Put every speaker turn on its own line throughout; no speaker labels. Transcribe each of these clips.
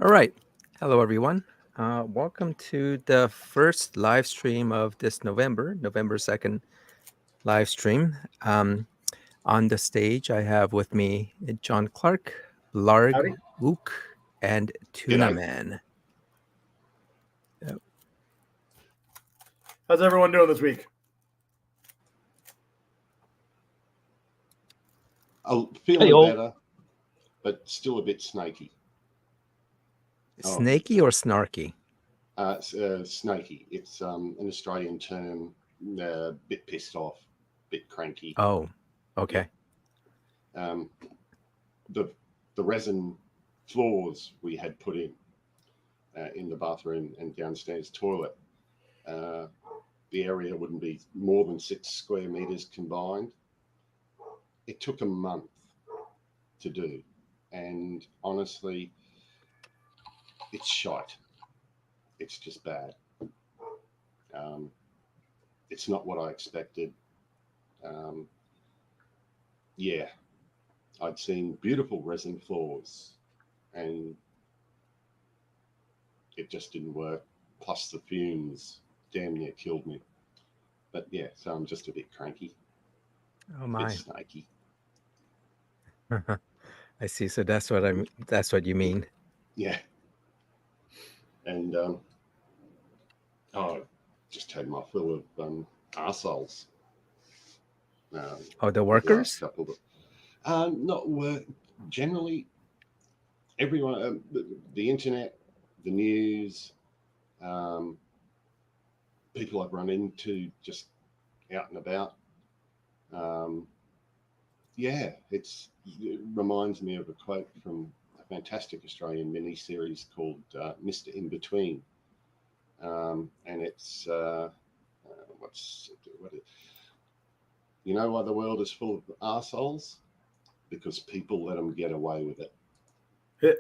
All right. Hello, everyone. Welcome to the first live stream of this November 2nd live stream. On the stage, I have with me John Clark, Larg,
Howdy.
Ook, and Tuna
G'day.
Man.
How's everyone doing this week?
I'm feeling
Hey, all.
better, but still a bit snaky.
Snaky or snarky?
Snaky. It's an Australian term. Bit pissed off, bit cranky.
Oh, okay.
The resin floors we had put in the bathroom and downstairs toilet. The area wouldn't be more than 6 square meters combined. It took a month to do, and honestly, it's shite. It's just bad. It's not what I expected. Yeah, I'd seen beautiful resin floors, and it just didn't work. Plus the fumes damn near killed me. But yeah, so I'm just a bit cranky.
Oh my!
Bit snaky.
I see. So that's what you mean.
Yeah. And just had my fill of arseholes.
The workers?
Not work. Generally, everyone, the internet, the news, people I've run into just out and about. It reminds me of a quote from a fantastic Australian mini-series called Mr. In Between. And it's, you know why the world is full of arseholes? Because people let them get away with it.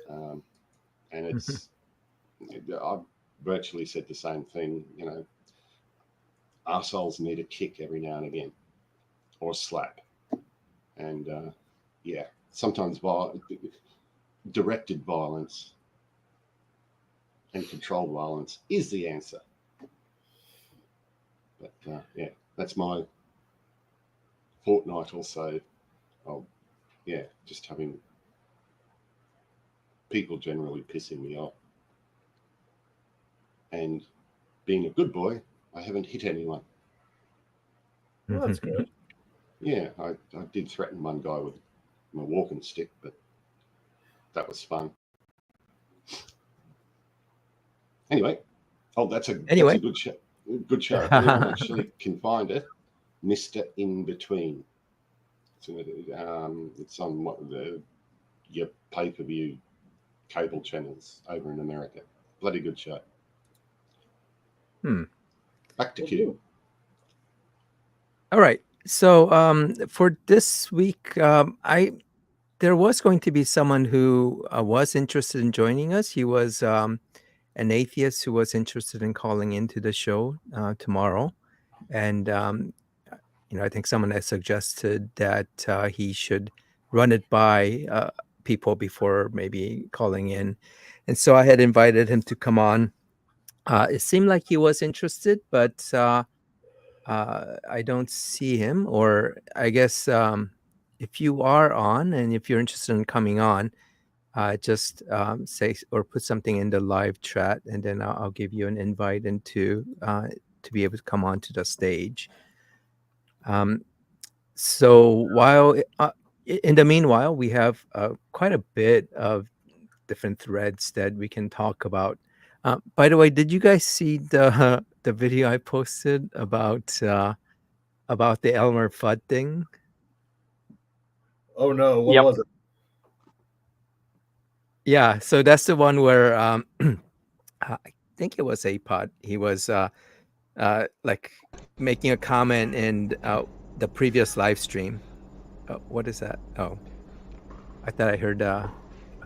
And it's, I've virtually said the same thing, you know, arseholes need a kick every now and again, or a slap. And sometimes directed violence and controlled violence is the answer. But that's my fortnight or so of just having people generally pissing me off. And being a good boy, I haven't hit anyone.
Well, that's good.
Yeah, I did threaten one guy with my walking stick, but that was fun. Anyway, that's a good show. Good show. Anyone actually can find it, Mr. In Between. It's on your pay-per-view cable channels over in America. Bloody good show. Back to Q.
All right. So for this week, there was going to be someone who was interested in joining us. He was an atheist who was interested in calling into the show tomorrow. And, I think someone has suggested that he should run it by people before maybe calling in. And so I had invited him to come on. It seemed like he was interested, but I don't see him. Or I guess if you are on and if you're interested in coming on, just say or put something in the live chat, and then I'll give you an invite into to be able to come onto the stage. So while in the meanwhile, we have quite a bit of different threads that we can talk about. By the way, did you guys see the video I posted about the Elmer Fudd thing?
Oh no, what was it?
Yeah, so that's the one where I think it was A-Pod. He was like making a comment in the previous live stream. What is that? Oh, I thought I heard a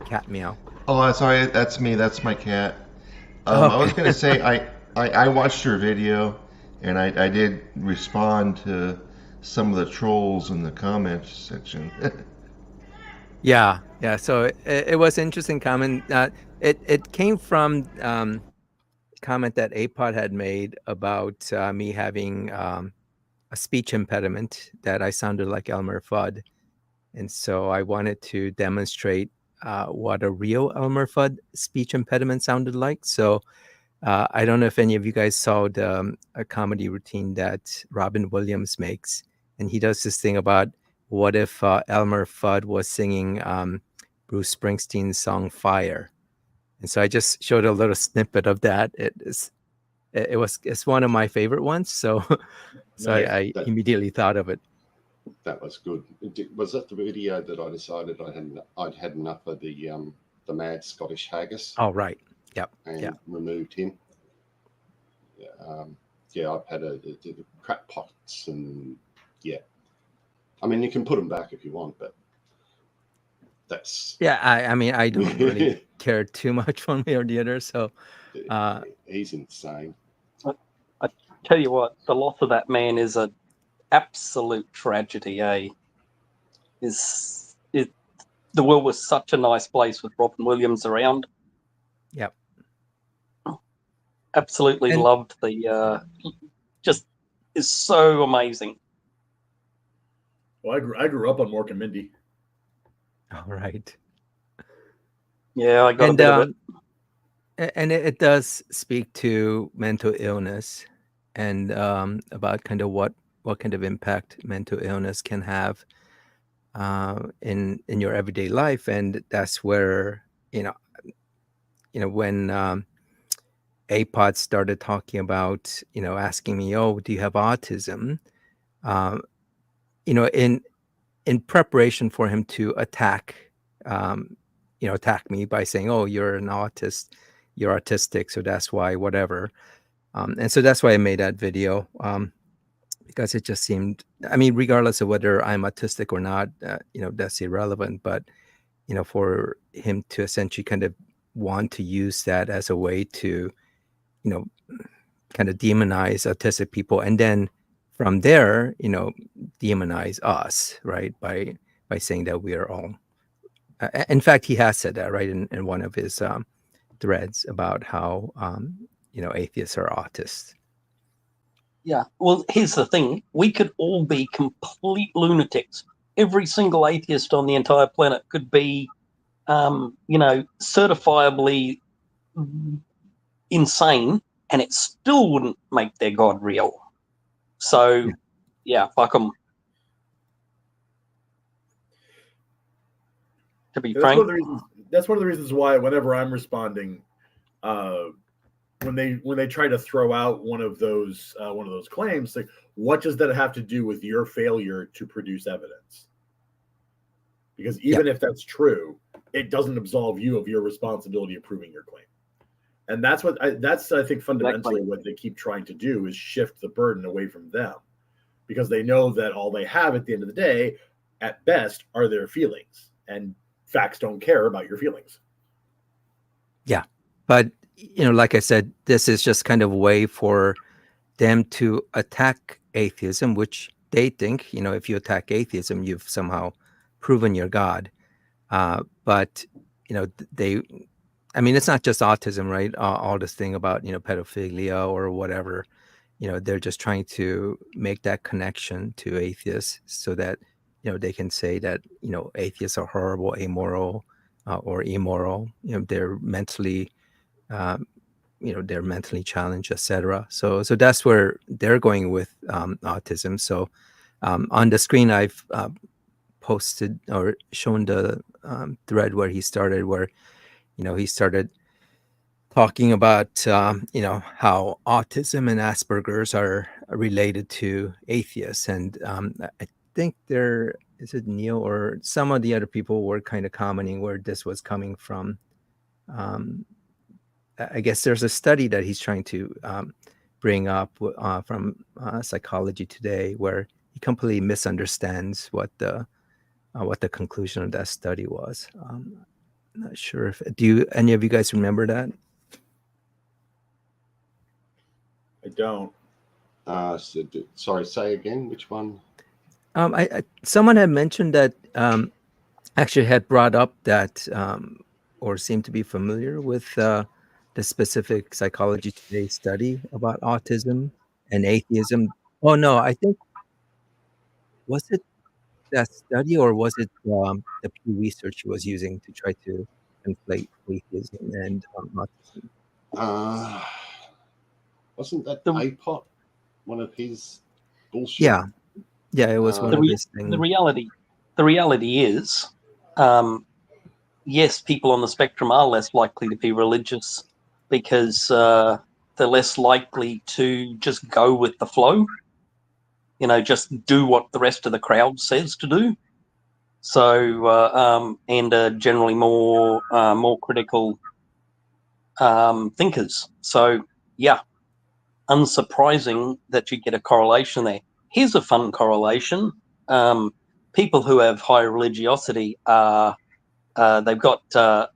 cat meow.
Oh, sorry, that's me. That's my cat.
Okay.
I was going to say, I watched your video, and I did respond to some of the trolls in the comments section.
Yeah. So it was an interesting comment. It came from comment that APOD had made about me having a speech impediment, that I sounded like Elmer Fudd. And so I wanted to demonstrate what a real Elmer Fudd speech impediment sounded like. So I don't know if any of you guys saw a comedy routine that Robin Williams makes. And he does this thing about, what if Elmer Fudd was singing Bruce Springsteen's song Fire? And so I just showed a little snippet of that. It's one of my favorite ones. So
Nice.
I immediately thought of it.
That was good. Was that the video that I decided I'd had enough of the mad Scottish haggis?
Oh, right. Yep.
And removed him. I've had the crap pots, and I mean, you can put them back if you want, but that's
I mean, I don't really care too much one way or the other. So
he's insane.
I tell you what, the loss of that man is an absolute tragedy. The world was such a nice place with Robin Williams around.
Yep.
Absolutely loved the just is so amazing.
Well, I grew up on Mork and Mindy.
All right.
Yeah, I got a bit of it.
And it does speak to mental illness, and about kind of what kind of impact mental illness can have in your everyday life. And that's where when APOD started talking about, asking me, oh, do you have autism? In preparation for him to attack me by saying, oh, you're an autist, you're autistic, so that's why, whatever. And so that's why I made that video, because it just seemed, I mean, regardless of whether I'm autistic or not, that's irrelevant. But, for him to essentially kind of want to use that as a way to, kind of demonize autistic people, and then from there, demonize us, right? By saying that we are all, in fact, he has said that, right, in one of his threads about how, atheists are autists.
Yeah. Well, here's the thing. We could all be complete lunatics. Every single atheist on the entire planet could be, certifiably insane, and it still wouldn't make their God real. So, fuck them. To be frank,
that's one of the reasons why whenever I'm responding, when they try to throw out one of those claims, like, what does that have to do with your failure to produce evidence? Because even if that's true, it doesn't absolve you of your responsibility of proving your claim. And that's I think fundamentally what they keep trying to do is shift the burden away from them, because they know that all they have at the end of the day, at best, are their feelings, and facts don't care about your feelings.
Yeah. But, like I said, this is just kind of a way for them to attack atheism, which they think, if you attack atheism, you've somehow proven you're God. But, it's not just autism, right? All this thing about, pedophilia or whatever, they're just trying to make that connection to atheists so that, they can say that, atheists are horrible, amoral, or immoral. They're mentally, they're mentally challenged, etc. So that's where they're going with autism. So on the screen, I've posted or shown the thread where he started, where he started talking about how autism and Asperger's are related to atheists. And I think is it Neil or some of the other people were kind of commenting where this was coming from. I guess there's a study that he's trying to bring up from Psychology Today, where he completely misunderstands what the conclusion of that study was. I'm not sure if any of you guys remember that?
I don't.
Sorry, say again, which one?
Someone had mentioned that actually had brought up that or seemed to be familiar with the specific Psychology Today study about autism and atheism. Oh no, I think was it that study or was it the Pew Research he was using to try to conflate atheism and autism?
Wasn't that
The-
APOT one of his bullshit?
Yeah, it was one of his things.
The reality is, yes, people on the spectrum are less likely to be religious because they're less likely to just go with the flow. Just do what the rest of the crowd says to do. So, and are generally more critical thinkers. So, yeah, unsurprising that you get a correlation there. Here's a fun correlation. People who have high religiosity are, they've got, where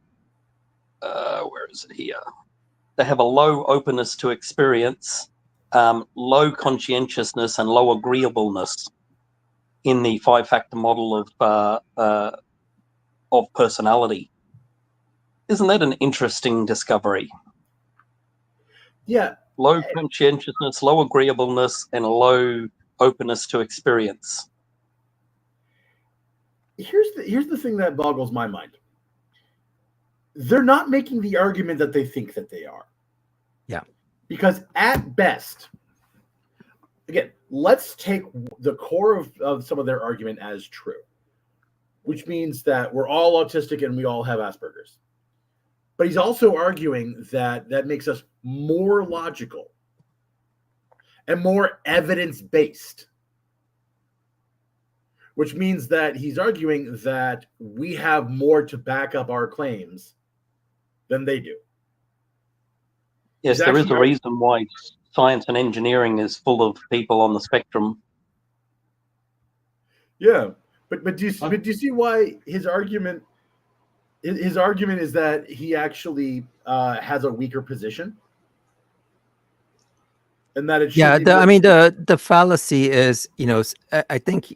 is it here? They have a low openness to experience, low conscientiousness, and low agreeableness in the 5-factor model of personality. Isn't that an interesting discovery?
Yeah.
Low conscientiousness, low agreeableness, and low openness to experience.
Here's the thing that boggles my mind. They're not making the argument that they think that they are.
Yeah.
Because at best, again, let's take the core of some of their argument as true, which means that we're all autistic and we all have Asperger's. But he's also arguing that makes us more logical and more evidence-based, which means that he's arguing that we have more to back up our claims than they do.
Yes, there is a reason why science and engineering is full of people on the spectrum.
Yeah, but do you see why his argument is that he actually has a weaker position, and that it should
I mean the fallacy is, I think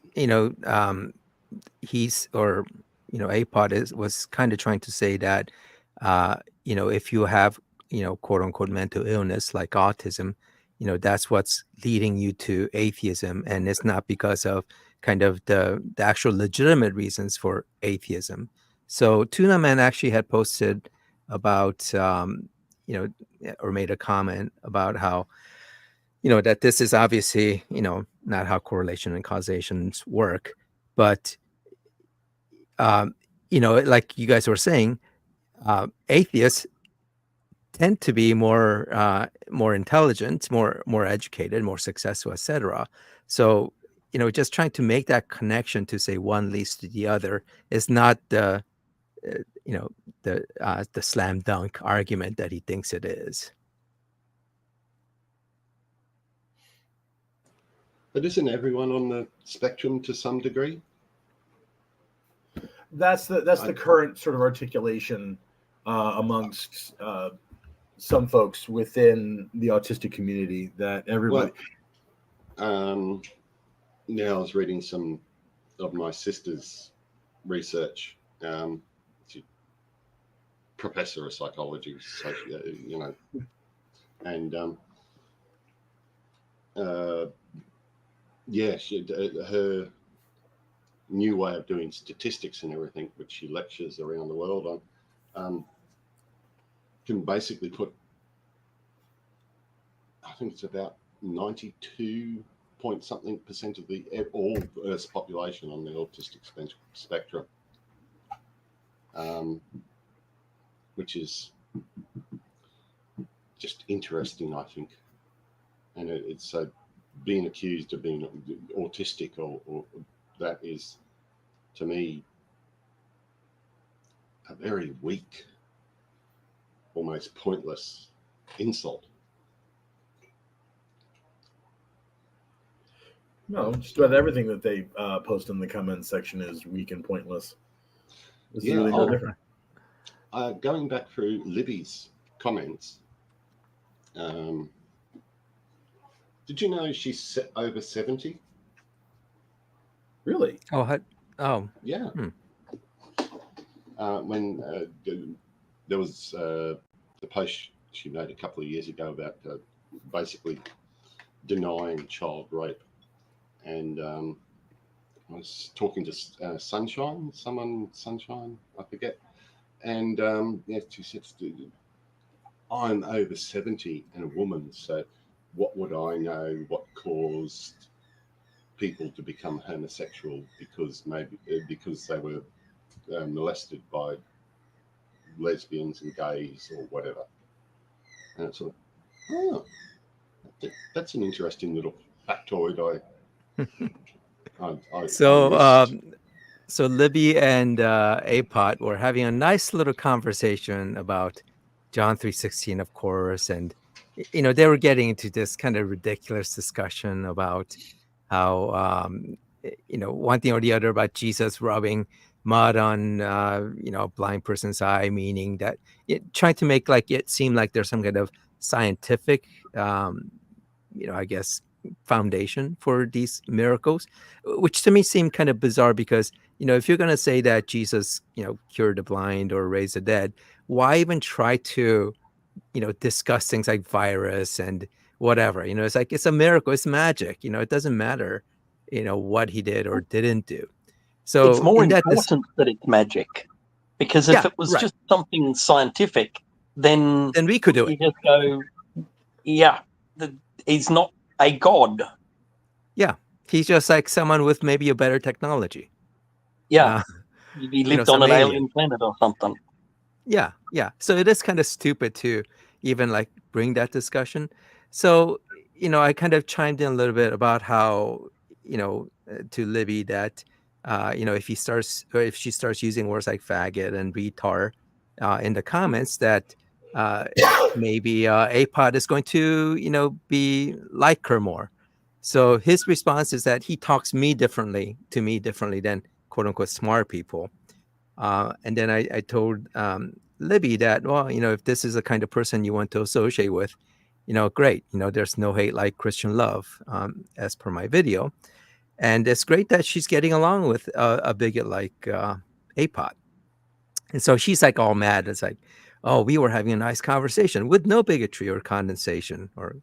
he's, or APOD was kind of trying to say that if you have quote unquote mental illness like autism, that's what's leading you to atheism, and it's not because of kind of the actual legitimate reasons for atheism. So Tuna Man actually had posted about or made a comment about how that this is obviously not how correlation and causations work, but like you guys were saying, atheists tend to be more intelligent, more educated, more successful, etc. So just trying to make that connection to say one leads to the other is not the slam dunk argument that he thinks it is.
But isn't everyone on the spectrum to some degree?
That's the current sort of articulation amongst some folks within the autistic community, that everybody.
Well, now I was reading some of my sister's research. She's professor of psychology, and her new way of doing statistics and everything, which she lectures around the world on, can basically put, I think it's about 92 point something percent of the all Earth's population on the autistic spectrum, which is just interesting, I think. And it's so being accused of being autistic or that is, to me, a very weak, almost pointless insult.
No, just about everything that they post in the comments section is weak and pointless. This is really no different.
Going back through Libby's comments, did you know she's over 70?
Really?
Oh, yeah.
when there was the post she made a couple of years ago about basically denying child rape, and I was talking to Sunshine, I forget, and yeah, she said, I'm over 70 and a woman, so what would I know what caused people to become homosexual because they were molested by lesbians and gays or whatever. And it's sort of, oh, that's an interesting little factoid I
So,
missed.
so Libby and Apot were having a nice little conversation about John 3:16, of course, and they were getting into this kind of ridiculous discussion about how one thing or the other about Jesus rubbing mud on a blind person's eye, meaning that trying to make like it seem like there's some kind of scientific I guess foundation for these miracles, which to me seemed kind of bizarre because if you're going to say that Jesus cured the blind or raised the dead, why even try to discuss things like virus and whatever? It's like it's a miracle, it's magic. It doesn't matter what he did or didn't do. So
it's more
in that
important that it's magic, because if it was
right.
just something scientific, then
we could do
you
it.
just go, yeah, he's not a god.
Yeah, he's just like someone with maybe a better technology.
Yeah, he lived on an alien planet or something.
Yeah. So it is kind of stupid to even like bring that discussion. So, I kind of chimed in a little bit about how, to Libby that, if she starts using words like faggot and retard in the comments, that maybe Apod is going to, be like her more. So his response is that he talks to me differently than quote unquote smart people. And then I told Libby that, well, if this is the kind of person you want to associate with, great. There's no hate like Christian love, as per my video. And it's great that she's getting along with a bigot like Apot. And so she's like all mad. It's like, oh, we were having a nice conversation with no bigotry or condensation, or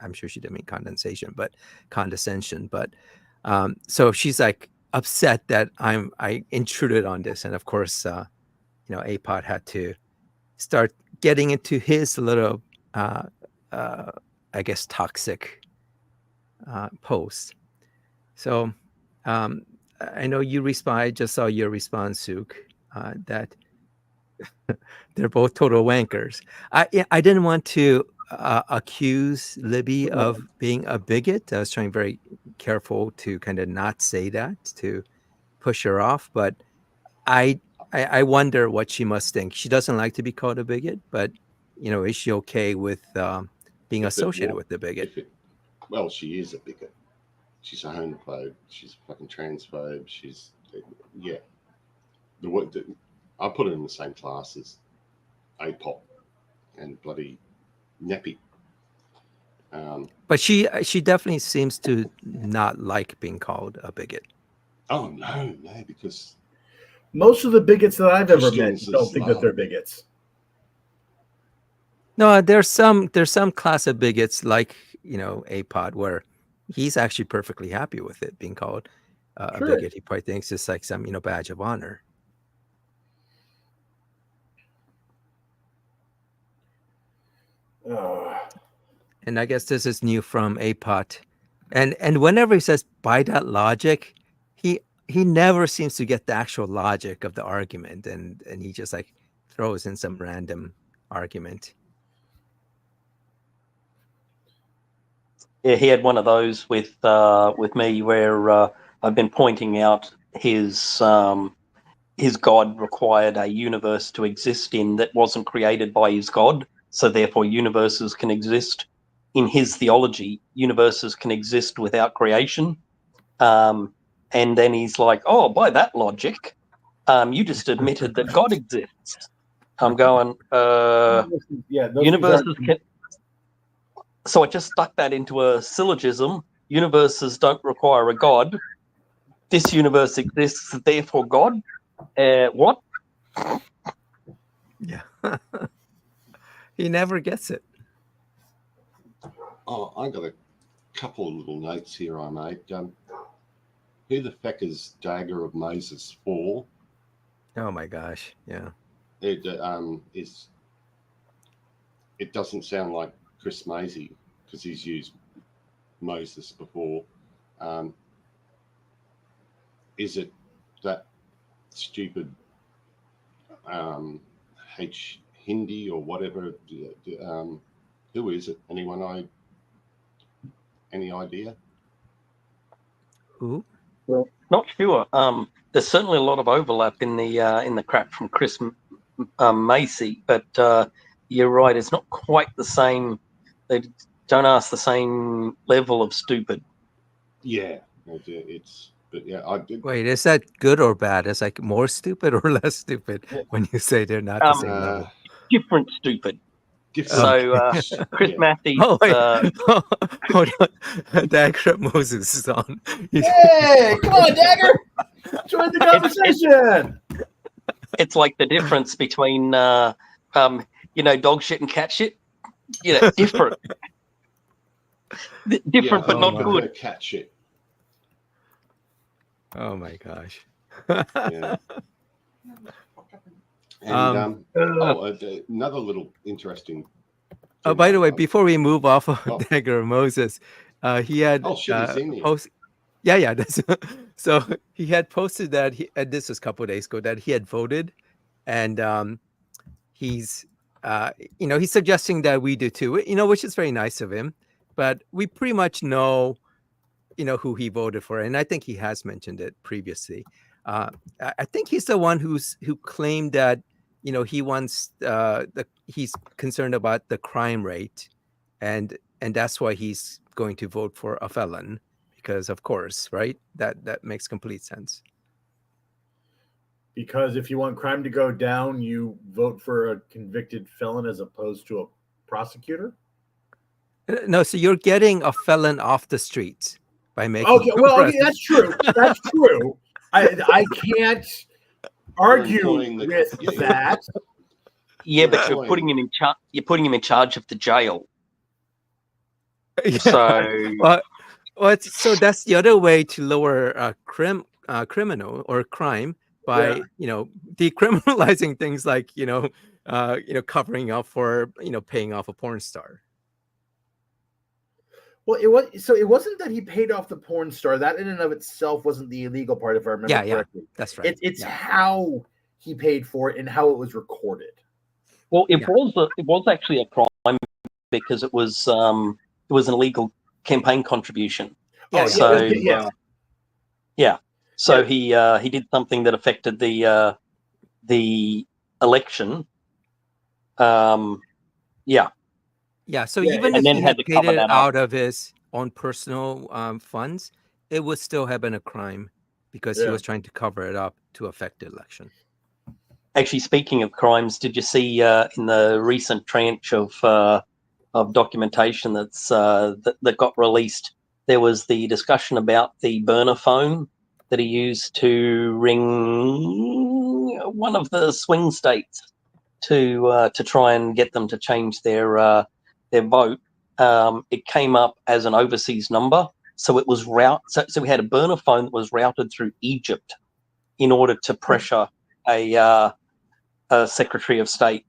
I'm sure she didn't mean condensation, but condescension. But so she's like upset that I intruded on this. And of course, Apot had to start getting into his little, I guess, toxic post. So I know you respond. I just saw your response, Suk, that they're both total wankers. I didn't want to accuse Libby of being a bigot. I was trying very careful to kind of not say that, to push her off. But I wonder what she must think. She doesn't like to be called a bigot, but is she okay with being associated with the bigot?
Well, she is a bigot. She's a homophobe. She's a fucking transphobe. She's I put her in the same class as A-pop and bloody Neppy.
But she definitely seems to not like being called a bigot.
Oh no, because
most of the bigots that I've ever met don't think that they're bigots.
No, there's some class of bigots like Apod where he's actually perfectly happy with it being called a bigot. He probably thinks it's like some badge of honor. And I guess this is new from Apot. And whenever he says by that logic, he never seems to get the actual logic of the argument, and he just like throws in some random argument.
Yeah, he had one of those with me where I've been pointing out his God required a universe to exist in that wasn't created by his God, so therefore universes can exist. In his theology, universes can exist without creation. And then he's like, oh, by that logic, you just admitted that God exists. I'm going, universes can... So I just stuck that into a syllogism. Universes don't require a God. This universe exists, therefore God. What?
Yeah. He never gets it.
Oh, I got a couple of little notes here I made. Who the feck is Dagger of Moses for?
Oh my gosh. Yeah.
It it doesn't sound like Chris Maisie because he's used Moses before. Is it that stupid H Hindi or whatever? Who is it? Anyone? Any idea?
Who?
Well, not sure. There's certainly a lot of overlap in the crap from Chris Macy, but you're right. It's not quite the same. They don't ask the same level of stupid.
Yeah, it's. But yeah, I did.
Wait, is that good or bad? Is like more stupid or less stupid when you say they're not the same level?
Different stupid.
Different.
So Chris
Yeah.
Matthews.
Oh wait, hold on. Dagger Moses is on.
Hey, come on, Dagger! Join the conversation.
It's like the difference between dog shit and cat shit. Different. Different, but not good.
Cat shit.
Oh my gosh.
Yeah. And another little interesting.
Oh, by the way, before we move off of Dagger Moses, he had
he's in here.
Yeah. So he had posted that this was a couple of days ago that he had voted, and he's he's suggesting that we do too. Which is very nice of him. But we pretty much know who he voted for, and I think he has mentioned it previously. I think he's the one who claimed that he wants he's concerned about the crime rate, and that's why he's going to vote for a felon, because of course, right? That makes complete sense.
Because if you want crime to go down, you vote for a convicted felon as opposed to a prosecutor.
No, so you're getting a felon off the streets by making.
Okay, that's true. That's true. I can't argue with that.
Yeah, but you're putting him in charge. You're putting him in charge of the jail. Yeah. So,
so that's the other way to lower criminal or crime by decriminalizing things like covering up for paying off a porn star.
Well, it wasn't that he paid off the porn star. That in and of itself wasn't the illegal part, if I remember correctly.
Yeah, that's right.
It's how he paid for it and how it was recorded.
Well, it was actually a crime because it was an illegal campaign contribution.
Yeah.
So he did something that affected the election.
Yeah, so even if he had paid it out of his own personal funds, it would still have been a crime because he was trying to cover it up to affect the election.
Actually, speaking of crimes, did you see in the recent tranche of documentation that got released, there was the discussion about the burner phone that he used to ring one of the swing states to try and get them to change their vote. It came up as an overseas number, so it was So we had a burner phone that was routed through Egypt in order to pressure a Secretary of State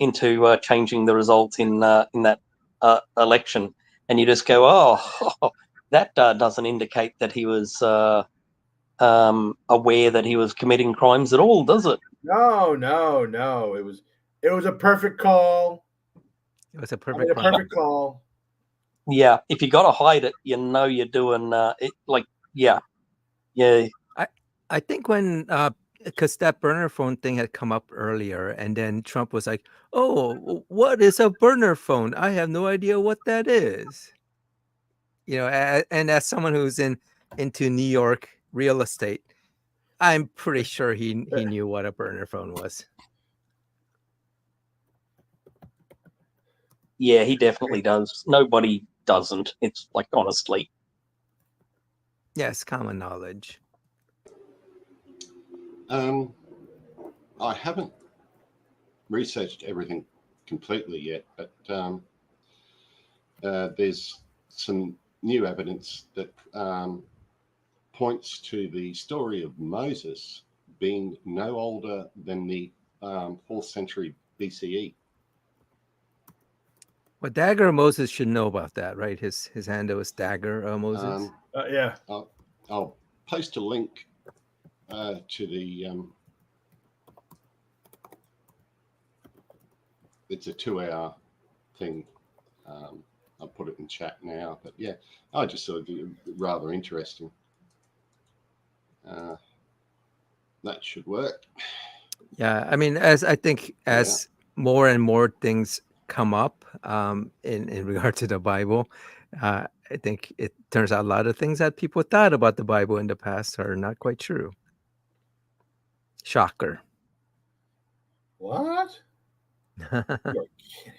into changing the result in that election. And you just go, oh, that doesn't indicate that he was aware that he was committing crimes at all, does it?
No. It was a perfect call.
It was a perfect
call.
Yeah, if you got to hide it, you're doing it. Like, yeah.
I think when because that burner phone thing had come up earlier, and then Trump was like, "Oh, what is a burner phone? I have no idea what that is." And as someone who's into New York real estate, I'm pretty sure he knew what a burner phone was.
Yeah, he definitely does. Nobody doesn't. It's like, honestly.
Yes, common knowledge.
I haven't researched everything completely yet, but there's some new evidence that points to the story of Moses being no older than the 4th century BCE.
Well, Dagger Moses should know about that, right? His handle is Dagger Moses.
Yeah.
I'll post a link to the. It's a 2-hour thing. I'll put it in chat now, but yeah, I just thought it rather interesting. That should work.
Yeah, I mean, as more and more things come up in regard to the Bible, I think it turns out a lot of things that people thought about the Bible in the past are not quite true. Shocker.
What? You're kidding.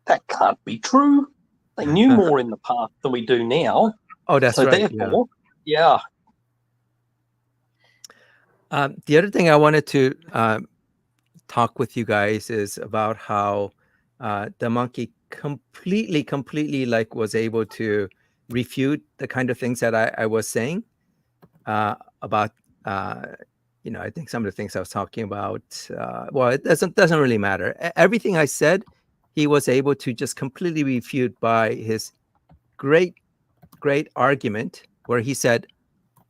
That can't be true. They knew more in the past than we do now.
Oh, that's
so
right.
Therefore, yeah.
The other thing I wanted to talk with you guys is about how the monkey completely like was able to refute the kind of things that I was saying about I think some of the things I was talking about. Well, it doesn't really matter. Everything I said, he was able to just completely refute by his great argument where he said,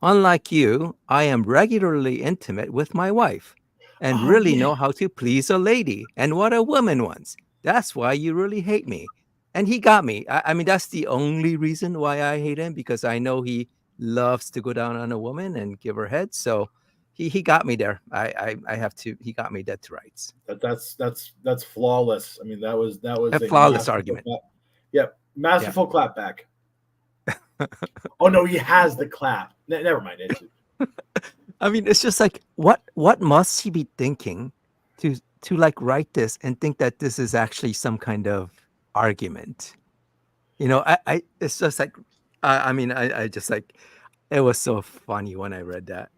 "Unlike you, I am regularly intimate with my wife and really know how to please a lady and what a woman wants. That's why you really hate me." And he got me. I mean, that's the only reason why I hate him, because I know he loves to go down on a woman and give her head. So he got me there. I have to. He got me dead to rights.
That's flawless. I mean, that was
a flawless argument.
Yep, masterful clap back. Oh no, he has the clap. Never mind.
I mean, it's just like what must he be thinking to like write this and think that this is actually some kind of argument? I it's just like I just like, it was so funny when I read that.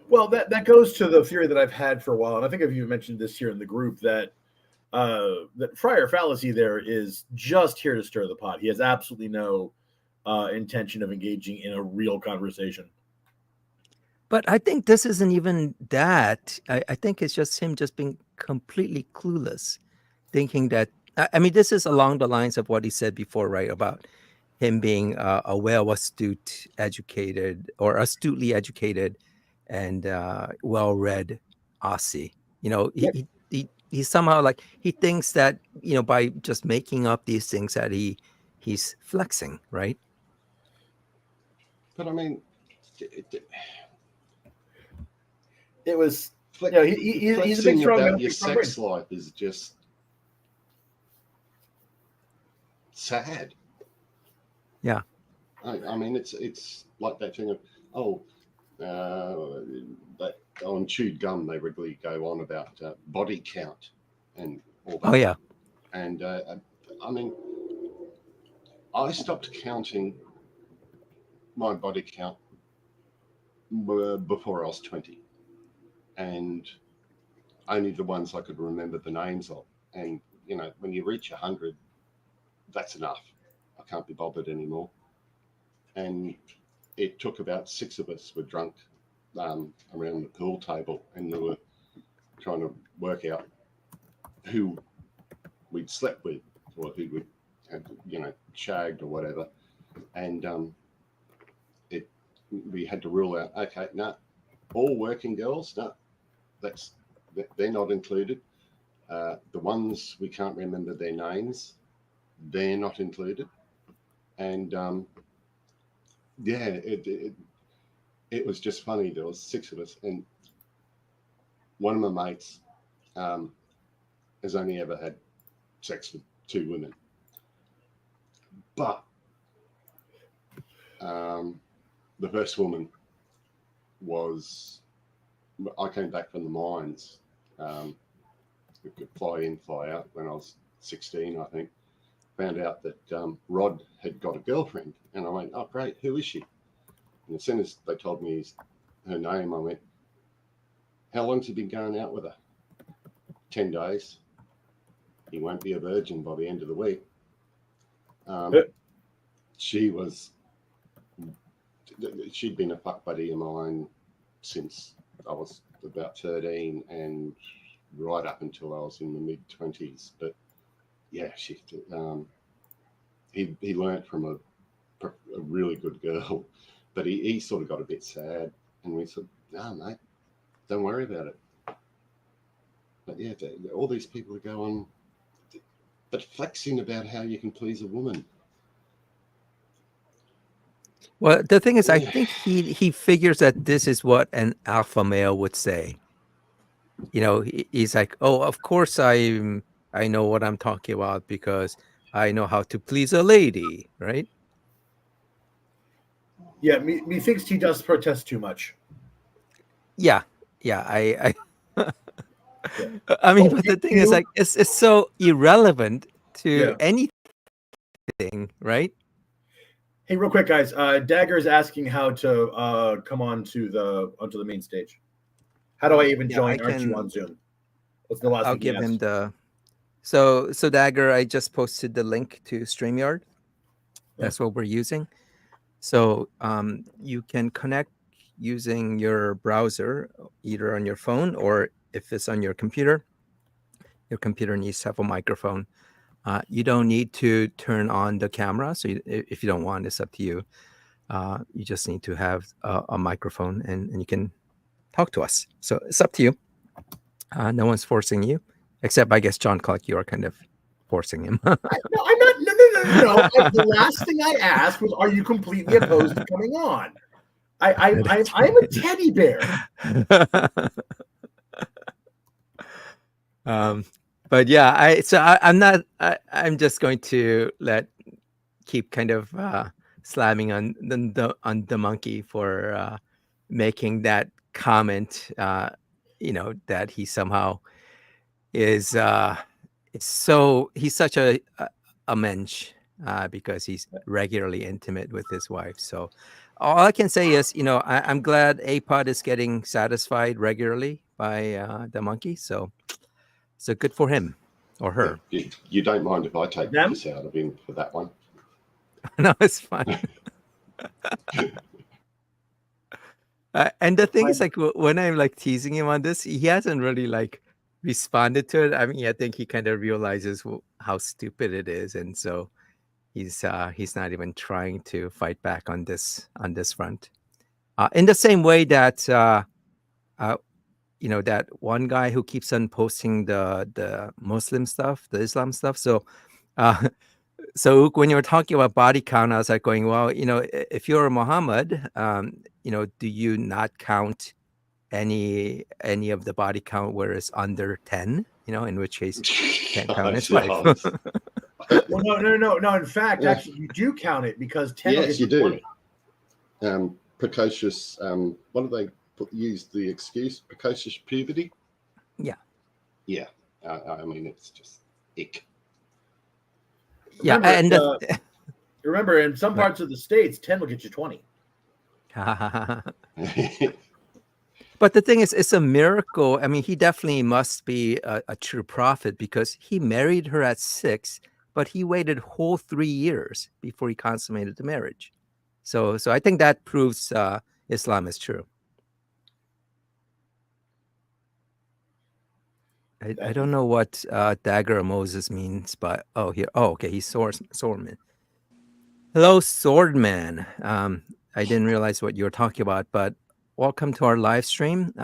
Well, that goes to the theory that I've had for a while, and I think I've even mentioned this here in the group, that that Friar Fallacy there is just here to stir the pot. He has absolutely no intention of engaging in a real conversation.
But I think this isn't even that. I think it's just him just being completely clueless, thinking that, I mean, this is along the lines of what he said before, right? About him being a astutely educated and well-read Aussie. He somehow, like, he thinks that, by just making up these things that he's flexing, right?
But I mean,
it was, he's a big strong
about your sex life is just sad.
Yeah.
I mean, it's like that thing of that on chewed gum they regularly go on about body count and all that.
Oh yeah.
And I mean, I stopped counting my body count before I was 20, and only the ones I could remember the names of. And when you reach 100, that's enough. I can't be bothered anymore. And it took about 6 of us were drunk around the pool table, and we were trying to work out who we'd slept with or who we had, shagged or whatever. And we had to rule out, okay, no, all working girls, no, they're not included. The ones we can't remember their names, they're not included. And it was just funny. There was 6 of us, and one of my mates has only ever had sex with 2 women. But the first woman was, I came back from the mines. We could fly in, fly out when I was 16, I think. Found out that Rod had got a girlfriend, and I went, "Oh, great, who is she?" And as soon as they told me her name, I went, How long's he been going out with her? 10 days. He won't be a virgin by the end of the week. She'd been a fuck buddy of mine since I was about 13 and right up until I was in the mid-20s. But yeah, he learnt from a really good girl, but he sort of got a bit sad, and we said, no, mate, don't worry about it. But yeah, all these people go on, but flexing about how you can please a woman.
Well, the thing is, I think he figures that this is what an alpha male would say. You know, he's like, oh, of course I know what I'm talking about because I know how to please a lady, right?
Yeah, methinks he does protest too much.
Yeah, I I mean, but the thing is, like, it's so irrelevant to anything, right?
Hey, real quick, guys. Dagger is asking how to come onto the main stage. How do I even join? Aren't you on Zoom? What's the last?
I'll give him the. So Dagger, I just posted the link to StreamYard. That's what we're using. So you can connect using your browser, either on your phone or if it's on your computer needs to have a microphone. You don't need to turn on the camera. So if you don't want, it's up to you. You just need to have a microphone and you can talk to us. So it's up to you. No one's forcing you, except I guess John Clark, you are kind of forcing him.
No, I'm not. No. The last thing I asked was, "Are you completely opposed to coming on?" I'm a teddy bear.
But yeah, I'm not. I'm just going to keep kind of slamming on the monkey for making that comment. That he somehow is he's such a mensch because he's regularly intimate with his wife. So all I can say is, I'm glad APOD is getting satisfied regularly by the monkey. So good for him or her.
You don't mind if I take this out of him for that one?
No, it's fine. And the thing is, like, when I'm like teasing him on this, he hasn't really like responded to it. I mean, I think he kind of realizes how stupid it is, and so he's not even trying to fight back on this front. In the same way that that one guy who keeps on posting the Muslim stuff, the Islam stuff. So so when you were talking about body count, I was like going, well, if you're a Muhammad, do you not count any of the body count where it's under 10? In which case can't count his wife.
Well, no. In fact, actually, you do count it because 10.
Yes, you do. 20. Precocious. What do they use the excuse? Precocious puberty.
Yeah.
Yeah. I mean, it's just ick.
Remember, remember, in some parts of the states, 10 will get you 20.
But the thing is, it's a miracle. I mean, he definitely must be a true prophet because he married her at 6, but he waited whole 3 years before he consummated the marriage. So I think that proves Islam is true. I don't know what Dagger of Moses means, but okay, he's Swordman. Hello, Swordman. I didn't realize what you were talking about, but welcome to our live stream.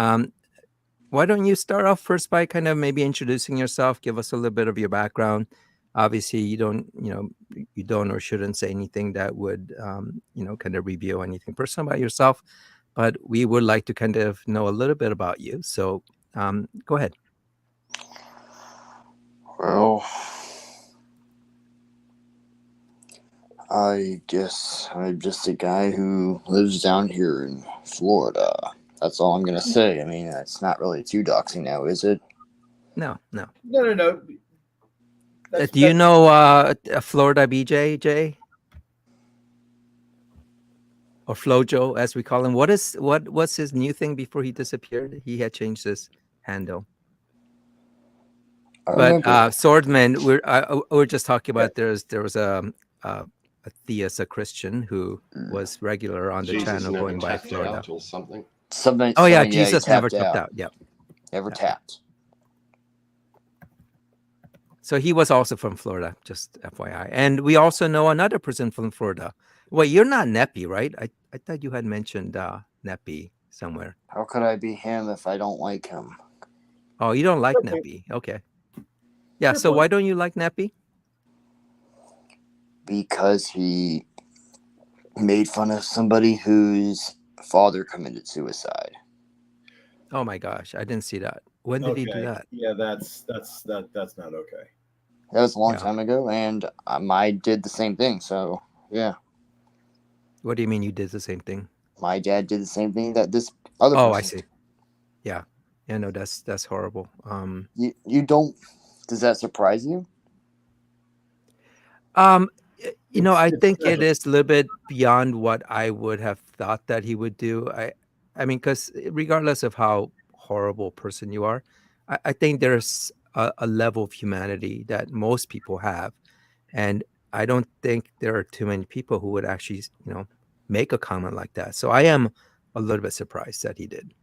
Why don't you start off first by kind of maybe introducing yourself, give us a little bit of your background. Obviously, you don't or shouldn't say anything that would kind of reveal anything personal about yourself, but we would like to kind of know a little bit about you. So go ahead.
Well, I guess I'm just a guy who lives down here in Florida. That's all I'm going to say. I mean, it's not really too doxing now, is it?
No.
Do
you
know Florida BJ, Jay? or Flojo, as we call him. What's his new thing before he disappeared? He had changed his handle.
I
But
remember.
Swordman, we're just talking about there was a theist, a Christian who was regular on the
Jesus
channel
never
going by
tapped
Florida.
out or something.
Something.
Oh yeah,
He
Jesus never
tapped
tapped
out.
out. Yeah.
Never
Yeah.
tapped.
So he was also from Florida, just FYI. And we also know another person from Florida. Wait, you're not Neppy, right? I thought you had mentioned Neppy somewhere.
How could I be him if I don't like him?
Oh, you don't like
Okay.
Neppy. Okay. Yeah,
Fair
so
point.
why don't you like Neppy?
Because he made fun of somebody whose father committed suicide.
Oh my gosh, I didn't see that. When did he do that?
Yeah, that's not okay.
That was a long
Yeah.
time ago, and I did the same thing. So yeah,
What do you mean you did the same thing?
my dad did the same thing that this other
Oh,
person.
I see. Yeah. Yeah, no, that's horrible.
You don't. Does that surprise you?
You know, I think it
tragic.
is a little bit beyond what I would have thought that he would do. I mean, because regardless of how horrible a person you are, I think there's a level of humanity that most people have, and I don't think there are too many people who would actually, make a comment like that. So I am a little bit surprised that he did.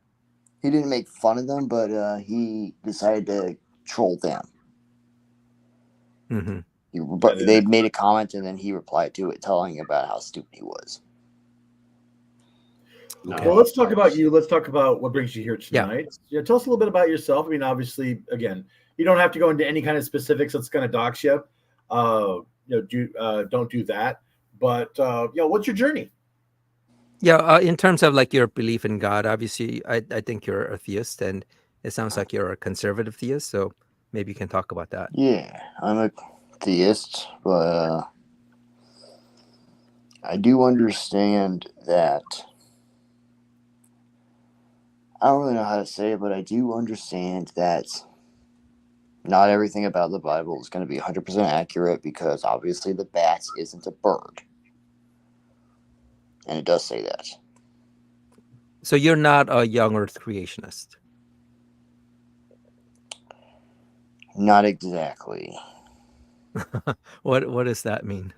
He didn't make fun of them, but he decided to troll them.
Hmm.
But they made a comment, and then he replied to it, telling about how stupid he was.
No,
Okay.
Well, let's talk about you. Let's talk about what brings you here
Yeah.
tonight. Yeah, tell us a little bit about yourself. I mean, obviously, again, you don't have to go into any kind of specifics that's going to dox you. Don't do that. But what's your journey?
Yeah, in terms of like your belief in God, obviously, I think you're a theist, and it sounds like you're a conservative theist. So maybe you can talk about that.
Yeah, I'm a theist, but I do understand that. I don't really know how to say it, but I do understand that not everything about the Bible is going to be 100% accurate, because obviously the bat isn't a bird. And it does say that.
So you're not a young Earth creationist.
Not exactly.
What does that mean?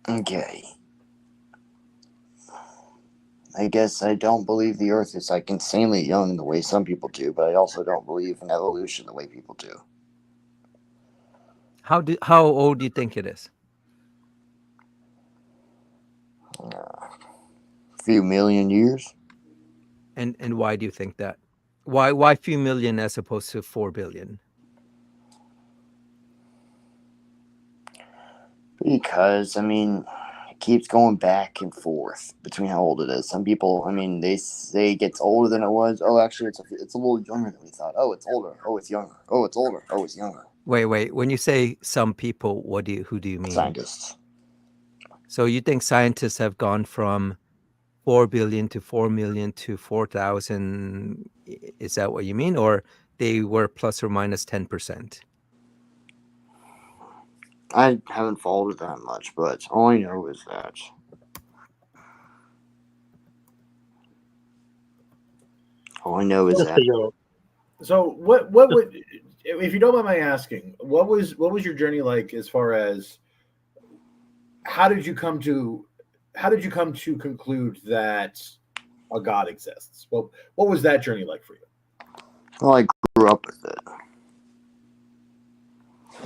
Okay. I guess I don't believe the Earth is like insanely young the way some people do, but I also don't believe in evolution the way people do.
How old do you think it is?
A few million years.
And why do you think that? Why few million as opposed to 4 billion?
Because, I mean, it keeps going back and forth between how old it is. Some people, I mean, they say it gets older than it was. Oh, actually, it's a little younger than we thought. Oh, it's older. Oh, it's younger. Oh, it's older. Oh, it's younger.
Wait. When you say some people, who do you mean?
Scientists.
So you think scientists have gone from 4 billion to 4 million to 4,000? Is that what you mean? Or they were plus or minus 10%?
I haven't followed it that much, but all I know is that
So what would, if you don't mind my asking, what was your journey like as far as how did you come to conclude that a God exists? Well, what was that journey like for you?
Well, I grew up with it.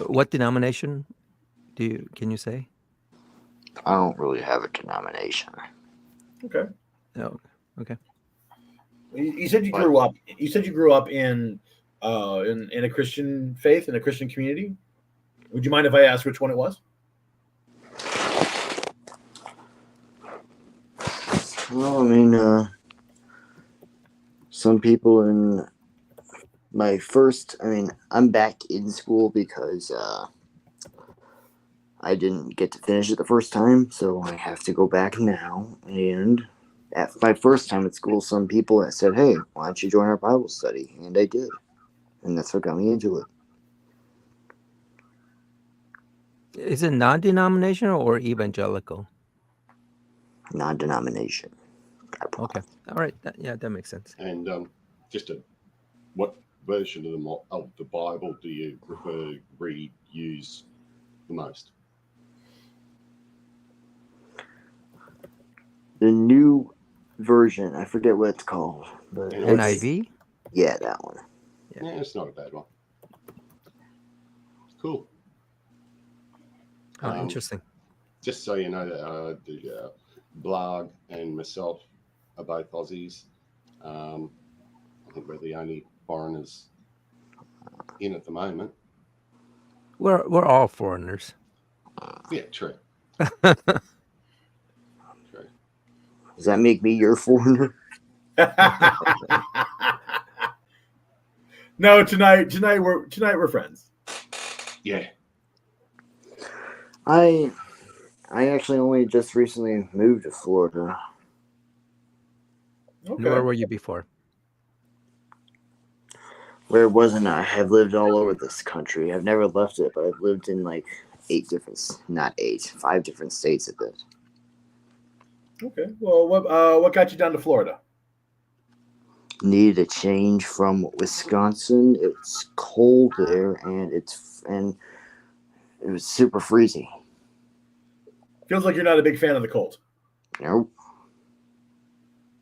What denomination can you say?
I don't really have a denomination.
Okay.
No. Okay.
You said you grew up. You said you grew up in a Christian faith, in a Christian community. Would you mind if I asked which one it was?
Well, I mean, some people in my first. I mean, I'm back in school because I didn't get to finish it the first time, so I have to go back now. And at my first time at school, some people said, "Hey, why don't you join our Bible study?" And I did, and that's what got me into it.
Is it non-denominational or evangelical?
Non-denomination.
Okay. All right. That makes sense.
And what version of the Bible do you use the most?
The new version, I forget what it's called, but
NIV?
Yeah, that one.
Yeah, it's not a bad one. Cool.
Interesting.
Just so you know, the blog and myself are both Aussies. I think we're the only foreigners in at the moment.
We're all foreigners.
Yeah, true. True.
Does that make me your foreigner?
No, tonight we're friends.
Yeah.
I actually only just recently moved to Florida.
Okay.
Where were you before?
Where wasn't I? I've lived all over this country. I've never left it, but I've lived in like 5 different states at this.
Okay. Well, what got you down to Florida?
Needed a change from Wisconsin. It's cold there, and it was super freezing.
Feels like you're not a big fan of the cold.
Nope.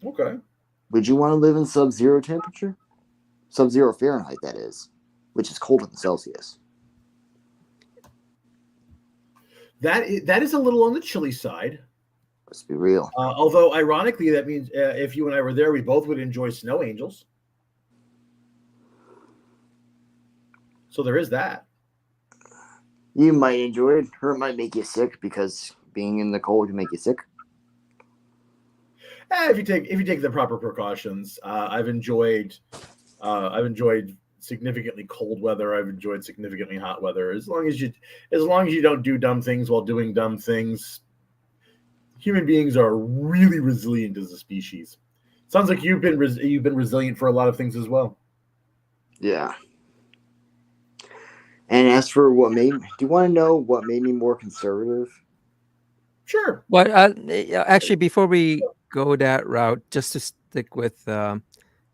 Okay.
Would you want to live in sub-zero temperature? Sub-zero Fahrenheit, that is, which is colder than Celsius.
That is a little on the chilly side.
Let's be real.
Although, ironically, that means if you and I were there, we both would enjoy snow angels. So there is that.
You might enjoy it, or it might make you sick because being in the cold can make you sick.
If you take the proper precautions, I've enjoyed significantly cold weather. I've enjoyed significantly hot weather. As long as you don't do dumb things while doing dumb things. Human beings are really resilient as a species. Sounds like you've been resilient for a lot of things as well.
Yeah. And as for do you want to know what made me more conservative?
Sure.
Well, actually, before we go that route, just to stick with the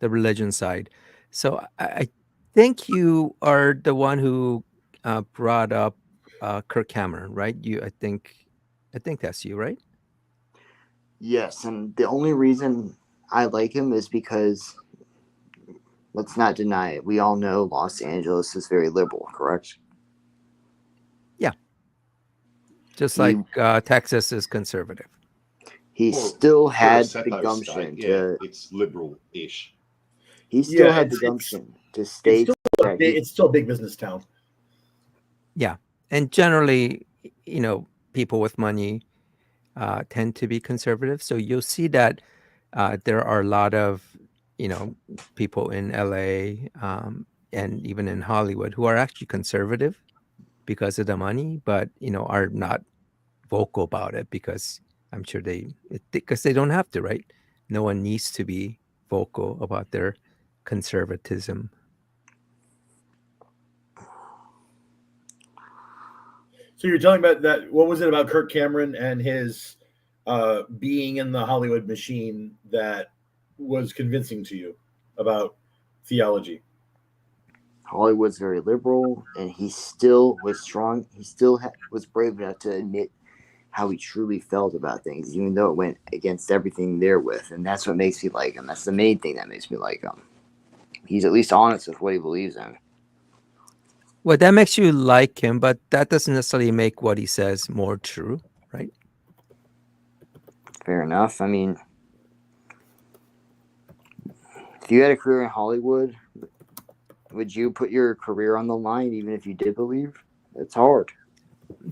religion side. So I think you are the one who brought up Kirk Cameron, right? I think that's you, right?
Yes, and the only reason I like him is because, let's not deny it, we all know Los Angeles is very liberal, correct?
Yeah. Just like Texas is conservative.
He still had the
Seto
gumption
state, it's liberal-ish.
He still had the gumption to state that
it's still a big business town.
Yeah, and generally, people with money tend to be conservative. So you'll see that there are a lot of, people in LA and even in Hollywood who are actually conservative because of the money, but, are not vocal about it because I'm sure because they don't have to, right? No one needs to be vocal about their conservatism.
So you're telling about that. What was it about Kirk Cameron and his being in the Hollywood machine that was convincing to you about theology?
Hollywood's very liberal, and he still was strong. He still was brave enough to admit how he truly felt about things, even though it went against everything they're with. And that's what makes me like him. That's the main thing that makes me like him. He's at least honest with what he believes in.
Well, that makes you like him, but that doesn't necessarily make what he says more true, right?
Fair enough. I mean, if you had a career in Hollywood, would you put your career on the line even if you did believe? It's hard.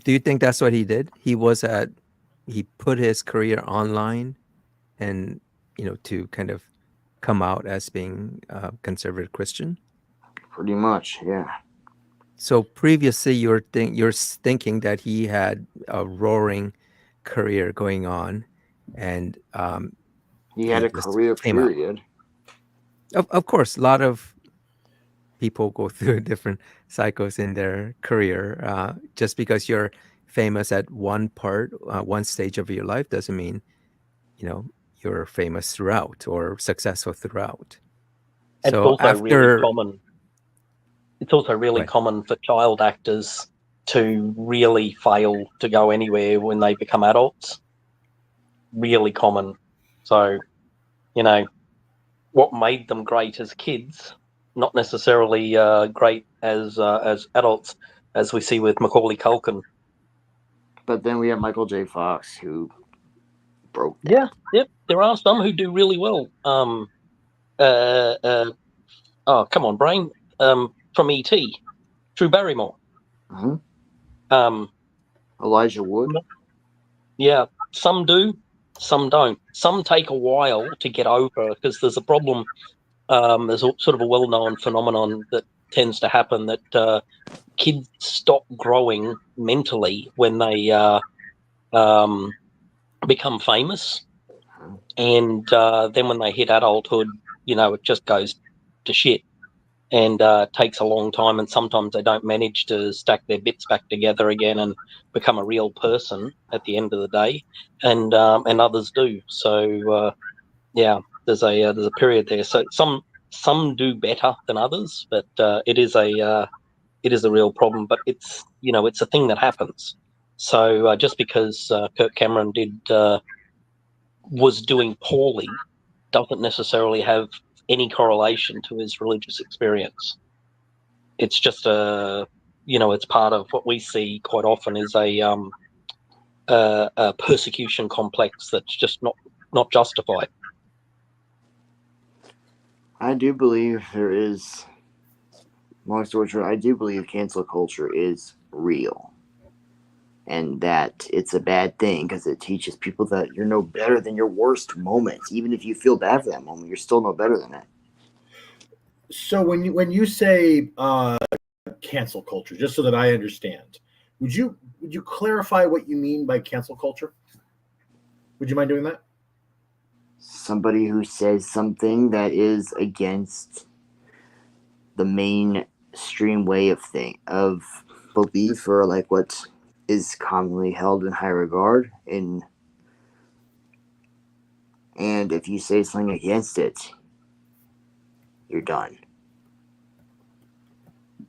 Do you think that's what he did? He put his career online and, to kind of come out as being a conservative Christian?
Pretty much, yeah.
So previously you're thinking that he had a roaring career going on and
he had a career period.
Of course, a lot of people go through different cycles in their career. Just because you're famous at one stage of your life doesn't mean, you're famous throughout or successful throughout.
It's
So
also really
after,
common. It's also really
Right.
common for child actors to really fail to go anywhere when they become adults. Really common. So, what made them great as kids, not necessarily great as adults, as we see with Macaulay Culkin.
But then we have Michael J. Fox, who broke that.
Yep. There are some who do really well. Oh, come on, brain. From E.T., Drew Barrymore.
Mm-hmm. Elijah Wood.
Yeah, some do, some don't. Some take a while to get over because there's a problem. There's sort of a well-known phenomenon that tends to happen that kids stop growing mentally when they become famous, and then when they hit adulthood, it just goes to shit, and takes a long time, and sometimes they don't manage to stack their bits back together again and become a real person at the end of the day, and others do. So there's a period there. So some do better than others, but it is a real problem. But it's a thing that happens. So just because Kirk Cameron was doing poorly doesn't necessarily have any correlation to his religious experience. It's just it's part of what we see quite often is a persecution complex that's just not justified.
I do believe there is, long story short, I do believe cancel culture is real. And that it's a bad thing because it teaches people that you're no better than your worst moments. Even if you feel bad for that moment, you're still no better than that.
So when you say cancel culture, just so that I understand, would you clarify what you mean by cancel culture? Would you mind doing that?
Somebody who says something that is against the mainstream way of belief, or like what is commonly held in high regard, and if you say something against it, you're done.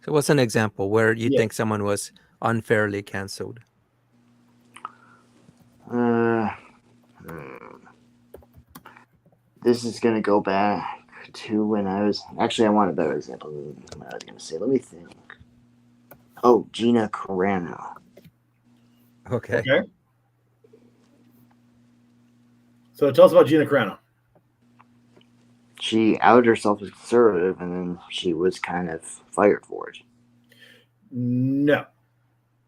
So what's an example where you think someone was unfairly canceled?
This is going to go back to when I was... Actually, I want a better example than what I was going to say. Let me think. Oh, Gina Carano.
Okay.
So tell us about Gina Carano.
She outed herself as conservative, and then she was kind of fired for it.
No.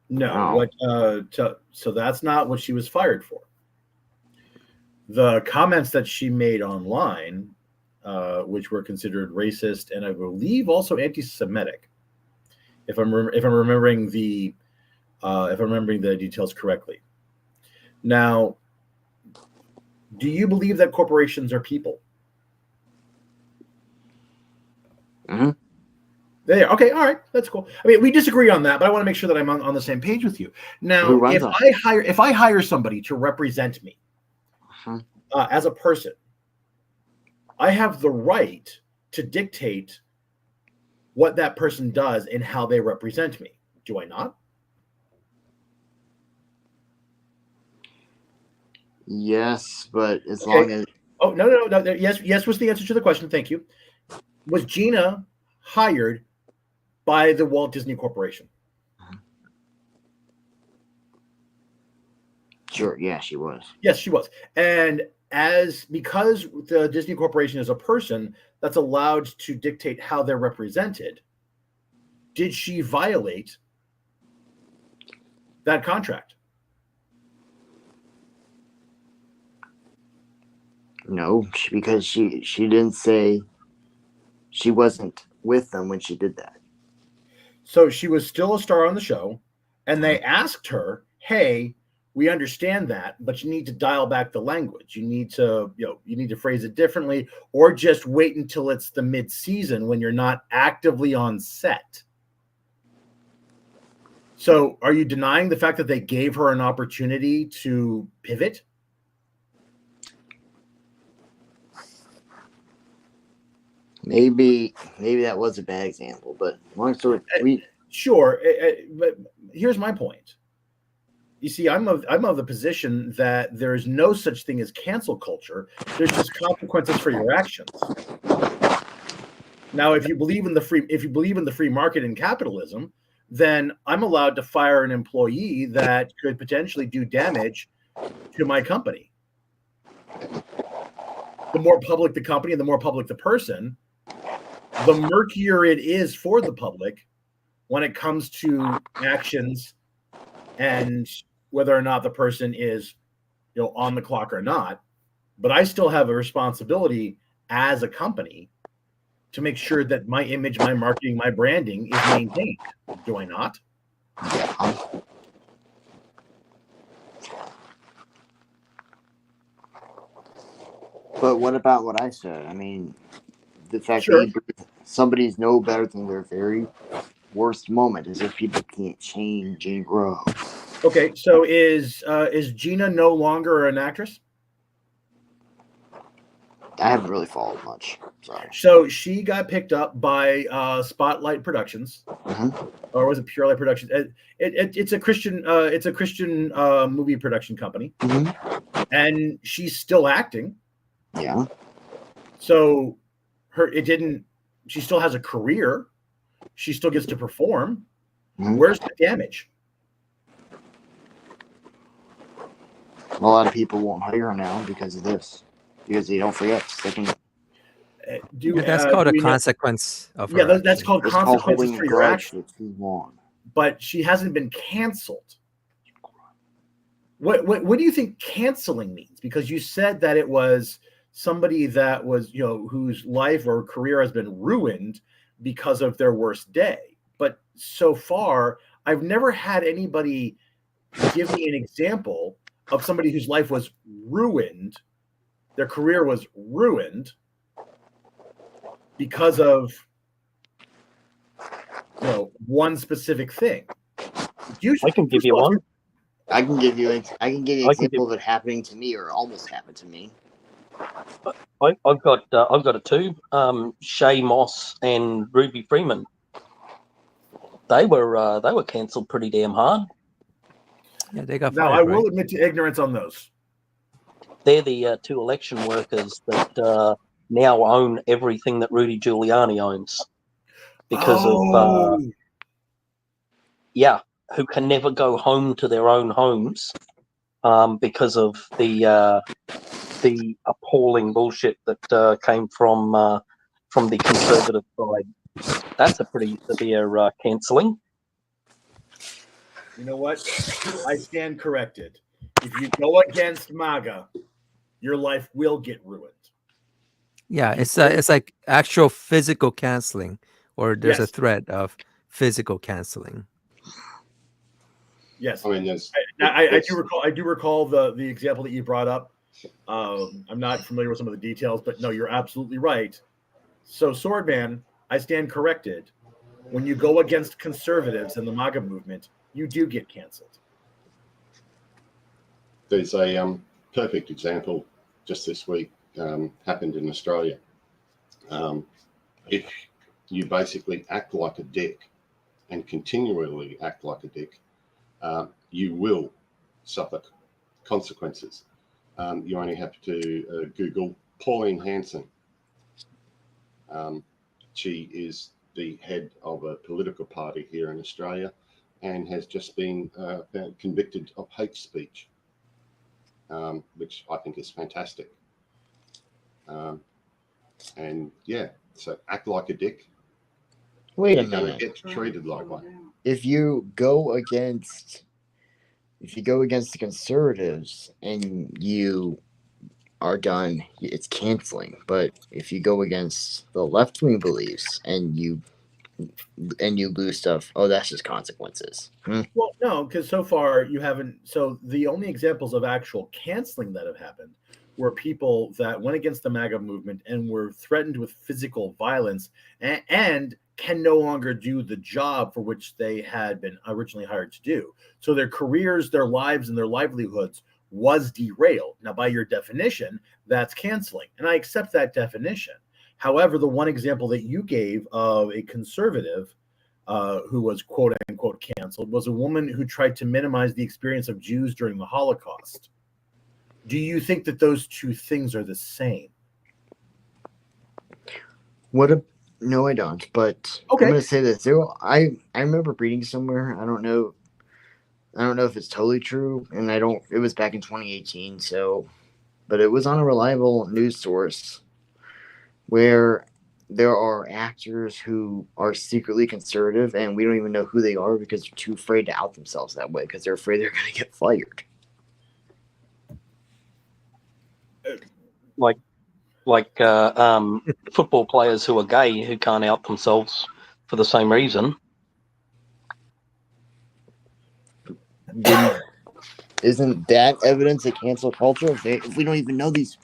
What? So that's not what she was fired for. The comments that she made online, which were considered racist and I believe also anti-Semitic, if I'm remembering the details correctly. Now, do you believe that corporations are people?
Mm-hmm.
There. Okay. All right. That's cool. I mean, we disagree on that, but I want to make sure that I'm on the same page with you. Now, if I hire somebody to represent me as a person, I have the right to dictate what that person does and how they represent me. Do I not?
Yes, but as long as...
Oh, no. Yes was the answer to the question. Thank you. Was Gina hired by the Walt Disney Corporation?
Sure, yeah, she was.
Yes, she was. And because the Disney Corporation is a person that's allowed to dictate how they're represented, did she violate that contract?
No, because she didn't say she wasn't with them when she did that.
So she was still a star on the show, and they asked her, "Hey, we understand that, but you need to dial back the language. You need to phrase it differently, or just wait until it's the mid-season when you're not actively on set." So are you denying the fact that they gave her an opportunity to pivot?
Maybe that was a bad example, but long story,
Sure, but here's my point. You see, I'm of the position that there is no such thing as cancel culture. There's just consequences for your actions. Now, if you believe in the free market and capitalism, then I'm allowed to fire an employee that could potentially do damage to my company. The more public the company and the more public the person, the murkier it is for the public when it comes to actions and whether or not the person is, on the clock or not. But I still have a responsibility as a company to make sure that my image, my marketing, my branding is maintained. Do I not?
yeah. But what about what I said? I mean, the fact
Sure.
that somebody's no better than their very worst moment, as if people can't change and grow.
Okay, so is Gina no longer an actress?
I haven't really followed much. Sorry.
So she got picked up by Spotlight Productions, or was it Pure Light Productions? It's a Christian movie production company, and she's still acting.
Yeah.
So she still has a career. She still gets to perform. Where's the damage?
A lot of people won't hire her now because of this. Because they don't forget.
That's called a consequence of her
that's
action.
called consequences for your action.
Too long.
But she hasn't been canceled. What do you think canceling means? Because you said that it was somebody that was, whose life or career has been ruined because of their worst day. But so far, I've never had anybody give me an example of somebody whose life was ruined, their career was ruined because of one specific thing.
I can give you one.
I can give you an example of it happening to me or almost happened to me.
I've got a two. Shay Moss and Ruby Freeman. They were cancelled pretty damn hard.
Yeah, they got
now
fired.
I will admit to ignorance on those.
They're the two election workers that now own everything that Rudy Giuliani owns because of who can never go home to their own homes because of the appalling bullshit that came from the conservative side. That's a pretty severe cancelling.
You know what? I stand corrected. If you go against MAGA, your life will get ruined.
Yeah, it's like actual physical canceling, or there's a
Yes.
threat of physical canceling.
Yes,
I mean,
I do recall the example that you brought up. I'm not familiar with some of the details, but no, you're absolutely right. So, Swordman, I stand corrected. When you go against conservatives and the MAGA movement, you do get canceled.
There's a perfect example just this week happened in Australia. If you basically act like a dick and continually act like a dick, you will suffer consequences. You only have to Google Pauline Hanson. She is the head of a political party here in Australia and has just been convicted of hate speech, which I think is fantastic. And yeah, so act like a dick.
Wait a
You're going
minute.
to get treated like one.
If you go against the conservatives and you are done, it's canceling. But if you go against the left-wing beliefs and you lose stuff, that's just consequences.
Well, no, because so far you haven't. So the only examples of actual canceling that have happened were people that went against the MAGA movement and were threatened with physical violence and can no longer do the job for which they had been originally hired to do. So their careers, their lives, and their livelihoods was derailed. Now, by your definition, that's canceling. And I accept that definition. However, the one example that you gave of a conservative who was quote unquote canceled was a woman who tried to minimize the experience of Jews during the Holocaust. Do you think that those two things are the same?
No, I don't. But
Okay.
I'm going to say this. I remember reading somewhere. I don't know if it's totally true, and it was back in 2018. But it was on a reliable news source where there are actors who are secretly conservative, and we don't even know who they are because they're too afraid to out themselves that way because they're afraid they're going to get fired.
Like football players who are gay who can't out themselves for the same reason.
Isn't that evidence of cancel culture? If we don't even know these.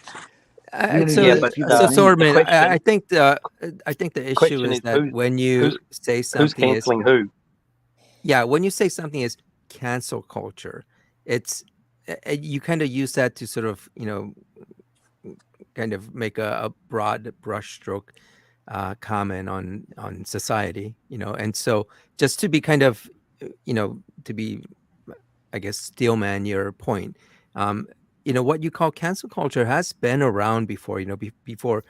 Swordman, I think the issue is that when you say something,
who's canceling who?
Yeah, when you say something is cancel culture, it's you kind of use that to sort of kind of make a broad brushstroke comment on society, and so just to be kind of to be, I guess, steelman your point. What you call cancel culture has been around before. Before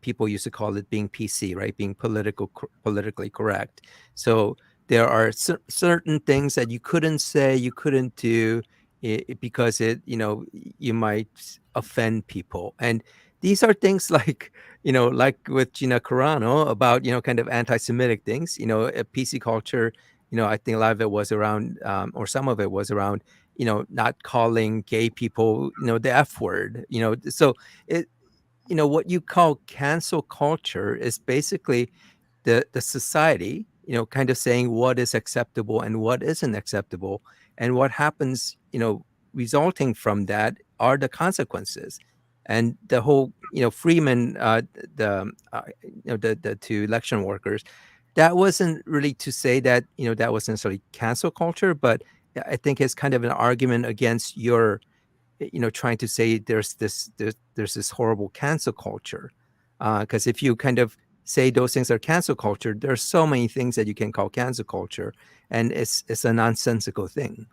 people used to call it being PC, right? Being politically correct. So there are certain things that you couldn't say, you couldn't do, because you might offend people. And these are things like with Gina Carano about kind of anti-Semitic things. PC culture. I think a lot of it was around, or some of it was around, not calling gay people, the F word, so what you call cancel culture is basically the society, kind of saying what is acceptable and what isn't acceptable. And what happens, resulting from that are the consequences. And the whole, Freeman, the two election workers, that wasn't really to say that, that was necessarily cancel culture, but I think it's kind of an argument against your, trying to say there's this horrible cancel culture. Because if you kind of say those things are cancel culture, there's so many things that you can call cancel culture, and it's a nonsensical thing.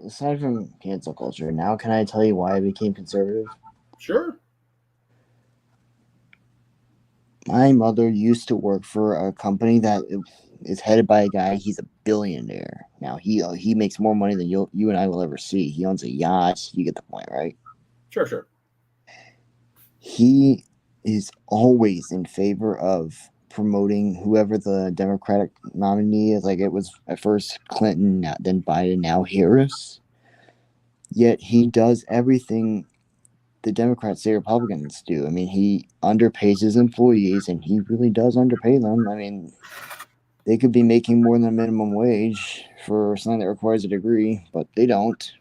Aside from cancel culture, now can I tell you why I became conservative?
Sure.
My mother used to work for a company that is headed by a guy. He's a billionaire. Now he makes more money than you and I will ever see. He owns a yacht. You get the point, right?
Sure.
He is always in favor of promoting whoever the Democratic nominee is. Like, it was at first Clinton, then Biden, now Harris. Yet he does everything the Democrats say Republicans do. I mean, he underpays his employees, and he really does underpay them. I mean, they could be making more than minimum wage for something that requires a degree, but they don't.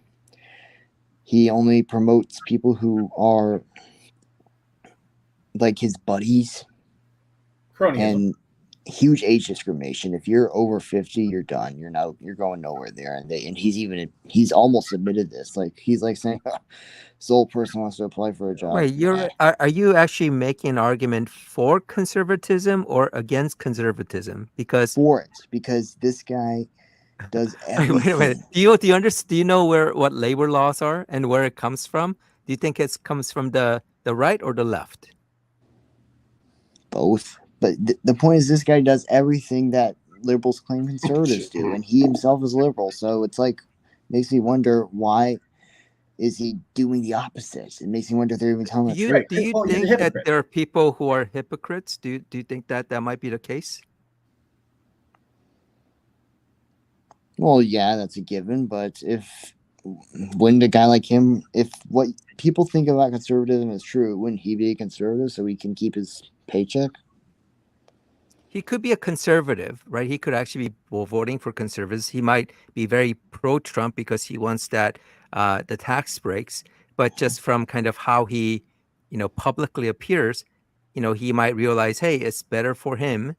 He only promotes people who are like his buddies.
Cronyism.
And huge age discrimination. If you're over 50, you're done. You're going nowhere there. And he's almost admitted this. Like, he's like saying, sole person wants to apply for a job.
Wait, are you actually making an argument for conservatism or against conservatism? Because
this guy does everything.
Wait a minute. Do you know what labor laws are and where it comes from? Do you think it comes from the right or the left?
Both. But the point is, this guy does everything that liberals claim conservatives do, and he himself is liberal. So it's like, makes me wonder, why is he doing the opposite? It makes me wonder if they're even telling the truth.
Do you think that there are people who are hypocrites? Do you think that might be the case?
Well, yeah, that's a given. But wouldn't a guy like him, if what people think about conservatism is true, wouldn't he be a conservative so he can keep his paycheck?
He could be a conservative, right? He could actually be voting for conservatives. He might be very pro-Trump because he wants that the tax breaks. But just from kind of how he, publicly appears, he might realize, hey, it's better for him,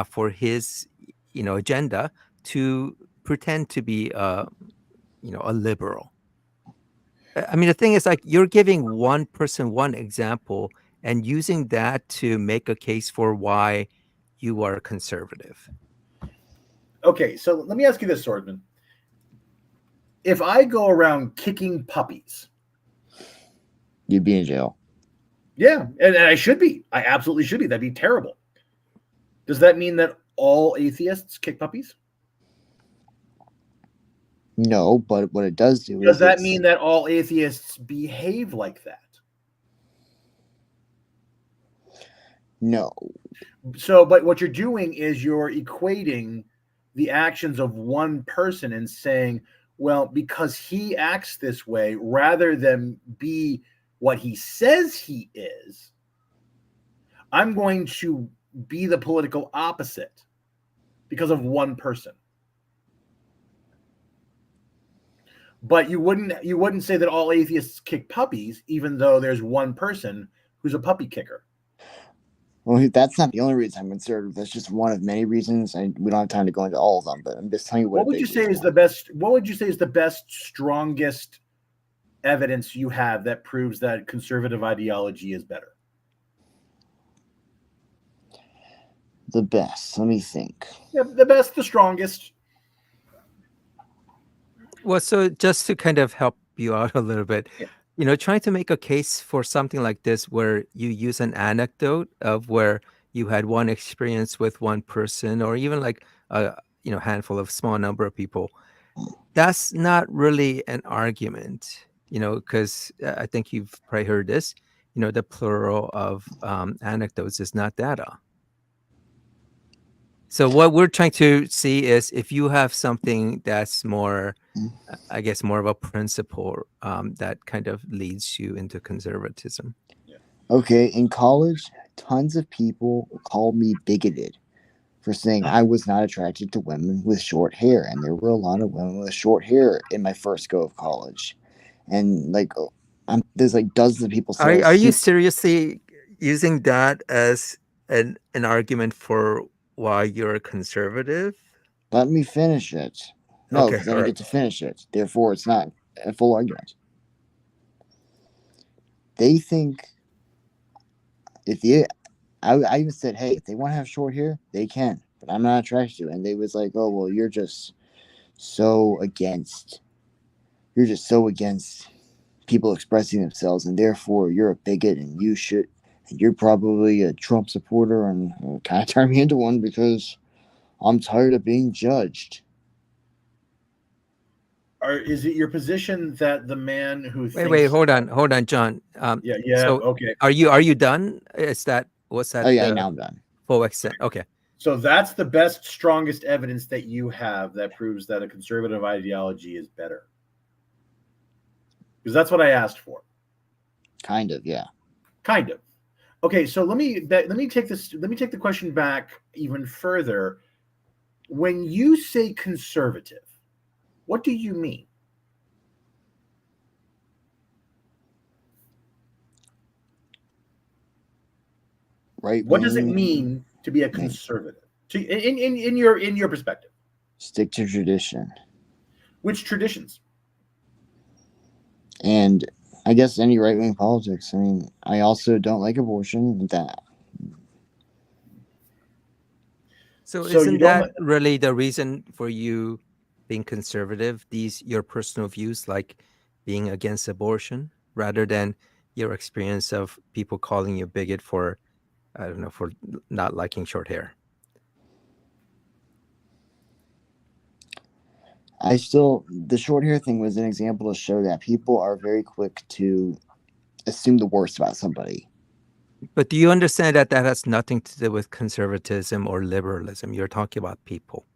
for his, agenda to pretend to be, a liberal. I mean, the thing is, like, you're giving one person one example and using that to make a case for why you are conservative.
Okay, so let me ask you this, Swordman. If I go around kicking puppies,
You'd be in jail.
yeah, and I should be. I absolutely should be. That'd be terrible. Does that mean that all atheists kick puppies?
No, but what it does do
Does
is
that mean that all atheists behave like that?
No.
So, but what you're doing is you're equating the actions of one person and saying, well, because he acts this way, rather than be what he says he is, I'm going to be the political opposite because of one person. But you wouldn't say that all atheists kick puppies, even though there's one person who's a puppy kicker.
Well, that's not the only reason I'm conservative. That's just one of many reasons, and we don't have time to go into all of them. But I'm just telling you
What would you say is the best? What would you say is the best, strongest evidence you have that proves that conservative ideology is better?
The best. Let me think.
Yeah, the best, the strongest.
Well, so just to kind of help you out a little bit, trying to make a case for something like this where you use an anecdote of where you had one experience with one person or even like a handful of small number of people, that's not really an argument, because I think you've probably heard this, the plural of anecdotes is not data. So what we're trying to see is if you have something that's more, I guess, more of a principle that kind of leads you into conservatism.
Okay, in college, tons of people called me bigoted for saying I was not attracted to women with short hair, and there were a lot of women with short hair in my first go of college, and like, there's like dozens of people.
Are you seriously using that as an argument for why you're a conservative?
Let me finish it. No, because
Okay,
I didn't get to finish it. Therefore, it's not a full argument. They think I even said, hey, if they want to have short hair, they can, but I'm not attracted to it. And they was like, oh, well, you're just so against people expressing themselves, and therefore you're a bigot, and you're probably a Trump supporter, and kind of turned me into one because I'm tired of being judged.
Is it your position that the man who
wait, hold on, John. So
okay.
Are you done? Was that?
Oh yeah, now I'm done.
Full extent. Okay.
So that's the best, strongest evidence that you have that proves that a conservative ideology is better. Because that's what I asked for.
Kind of, yeah.
Kind of. Okay, so let me take the question back even further. When you say conservative, what do you mean?
Right.
What does it mean to be a conservative? In your perspective?
Stick to tradition.
Which traditions?
And I guess any right-wing politics. I mean, I also don't like abortion.
So isn't that really the reason for you being conservative? Your personal views, like being against abortion, rather than your experience of people calling you bigot for, I don't know, for not liking short hair?
The short hair thing was an example to show that people are very quick to assume the worst about somebody.
But do you understand that has nothing to do with conservatism or liberalism? You're talking about people.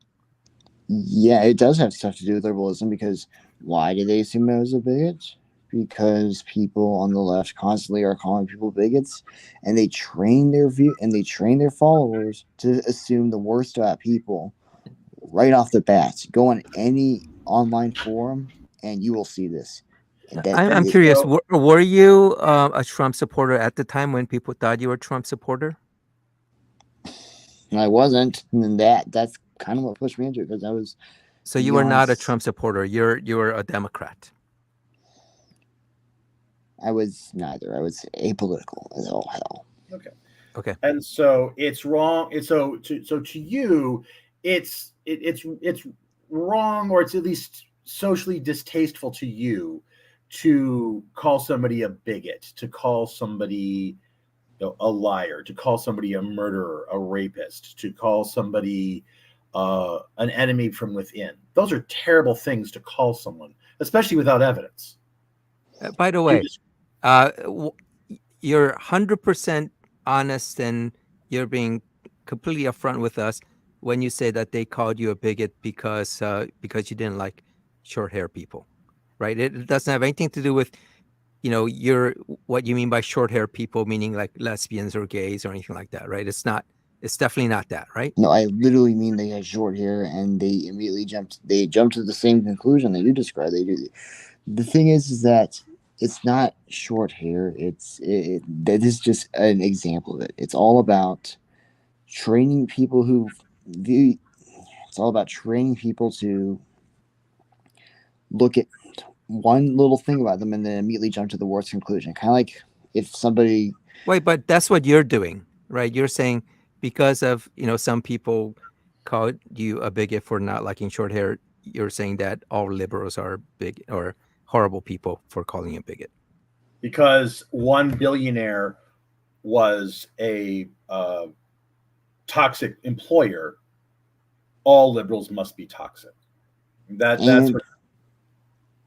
Yeah, it does have stuff to do with liberalism, because why did they assume I was a bigot? because people on the left constantly are calling people bigots, and they train their followers to assume the worst about people right off the bat. Go on any online forum, and you will see this. And
I'm curious. Were you a Trump supporter at the time when people thought you were a Trump supporter?
I wasn't, and that's kind of what pushed me into it, because I was.
So you were not a Trump supporter. You're a Democrat.
I was neither. I was apolitical as all hell.
Okay.
And so it's wrong. And so to you, it's wrong, or it's at least socially distasteful to you to call somebody a bigot, to call somebody a liar, to call somebody a murderer, a rapist, to call somebody an enemy from within. Those are terrible things to call someone, especially without evidence.
By the way, you're 100% honest, and you're being completely upfront with us when you say that they called you a bigot because you didn't like short hair people, right? It doesn't have anything to do with, what you mean by short hair people, meaning like lesbians or gays or anything like that, right? It's definitely not that, right?
No, I literally mean they had short hair, and they immediately jumped to the same conclusion that you described. They do. The thing is that it's not short hair. That is just an example of it. It's all about training people it's all about training people to look at one little thing about them and then immediately jump to the worst conclusion. Kind of like if somebody.
Wait, but that's what you're doing, right? You're saying because of, some people called you a bigot for not liking short hair, you're saying that all liberals are big or horrible people for calling you a bigot.
Because one billionaire was a toxic employer, all liberals must be toxic. That's what.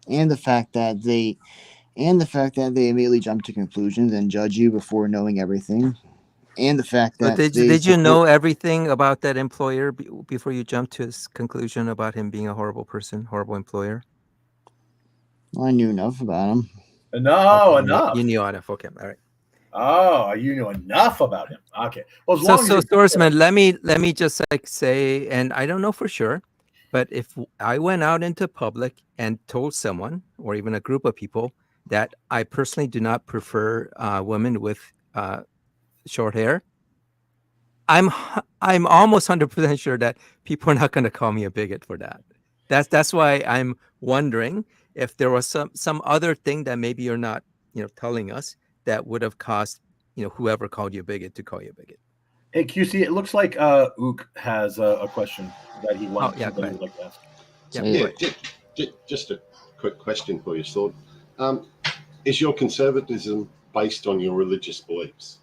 And the fact that they immediately jump to conclusions and judge you before knowing everything. And the fact that
did you know everything about that employer before you jumped to this conclusion about him being a horrible person, horrible employer?
Well, I knew enough about him.
No,
okay,
enough.
You knew enough. Okay, all right.
Oh, you knew enough about him. Okay. Well,
so Swordsman, let me just say, and I don't know for sure, but if I went out into public and told someone or even a group of people that I personally do not prefer women with short hair, I'm almost 100% sure that people are not going to call me a bigot for that. That's why I'm wondering if there was some other thing that maybe you're not telling us that would have caused whoever called you a bigot to call you a bigot.
Hey, QC, it looks like Ook has a question that he wants would like to ask.
Just a quick question for you, Sword. Is your conservatism based on your religious beliefs?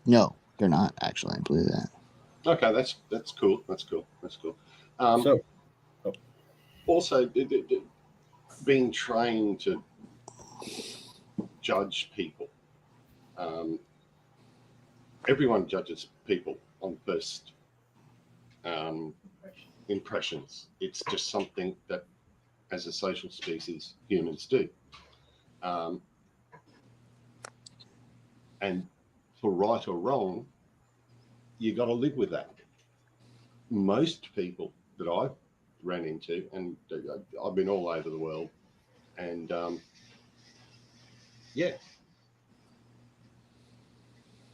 No, they're not, actually. I believe that.
Okay, that's cool. Also, being trained to judge people. Everyone judges people on first impressions. It's just something that, as a social species, humans do. And for right or wrong, you got to live with that. Most people that I've ran into, and I've been all over the world, and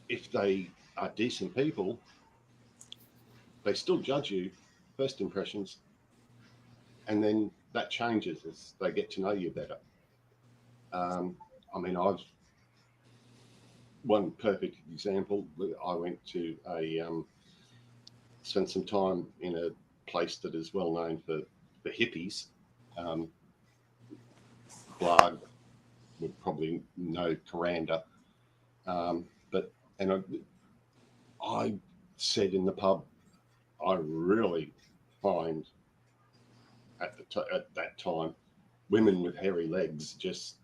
if they are decent people, they still judge you first impressions, and then that changes as they get to know you better. I've one perfect example. I went to spent some time in a place that is well known for hippies. Blag would probably know Caranda, I said in the pub, I really find at that time women with hairy legs just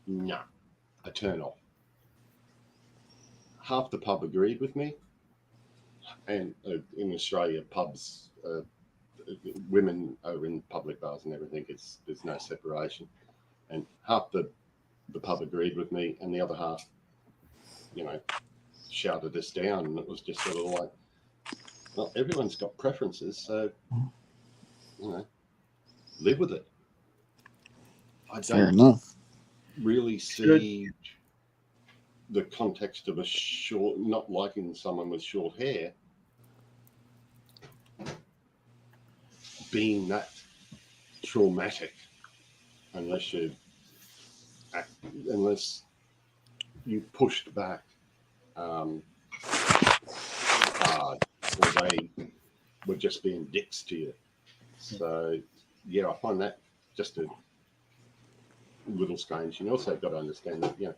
a turn off. Half the pub agreed with me, and in Australia, pubs women are in public bars and everything. There's no separation, and half the pub agreed with me, and the other half, shouted us down, and it was just sort of like, well, everyone's got preferences, so live with it. I don't really see the context of not liking someone with short hair being that traumatic unless you pushed back hard, or they were just being dicks to you. So yeah, I find that just a little strange. You also got to understand that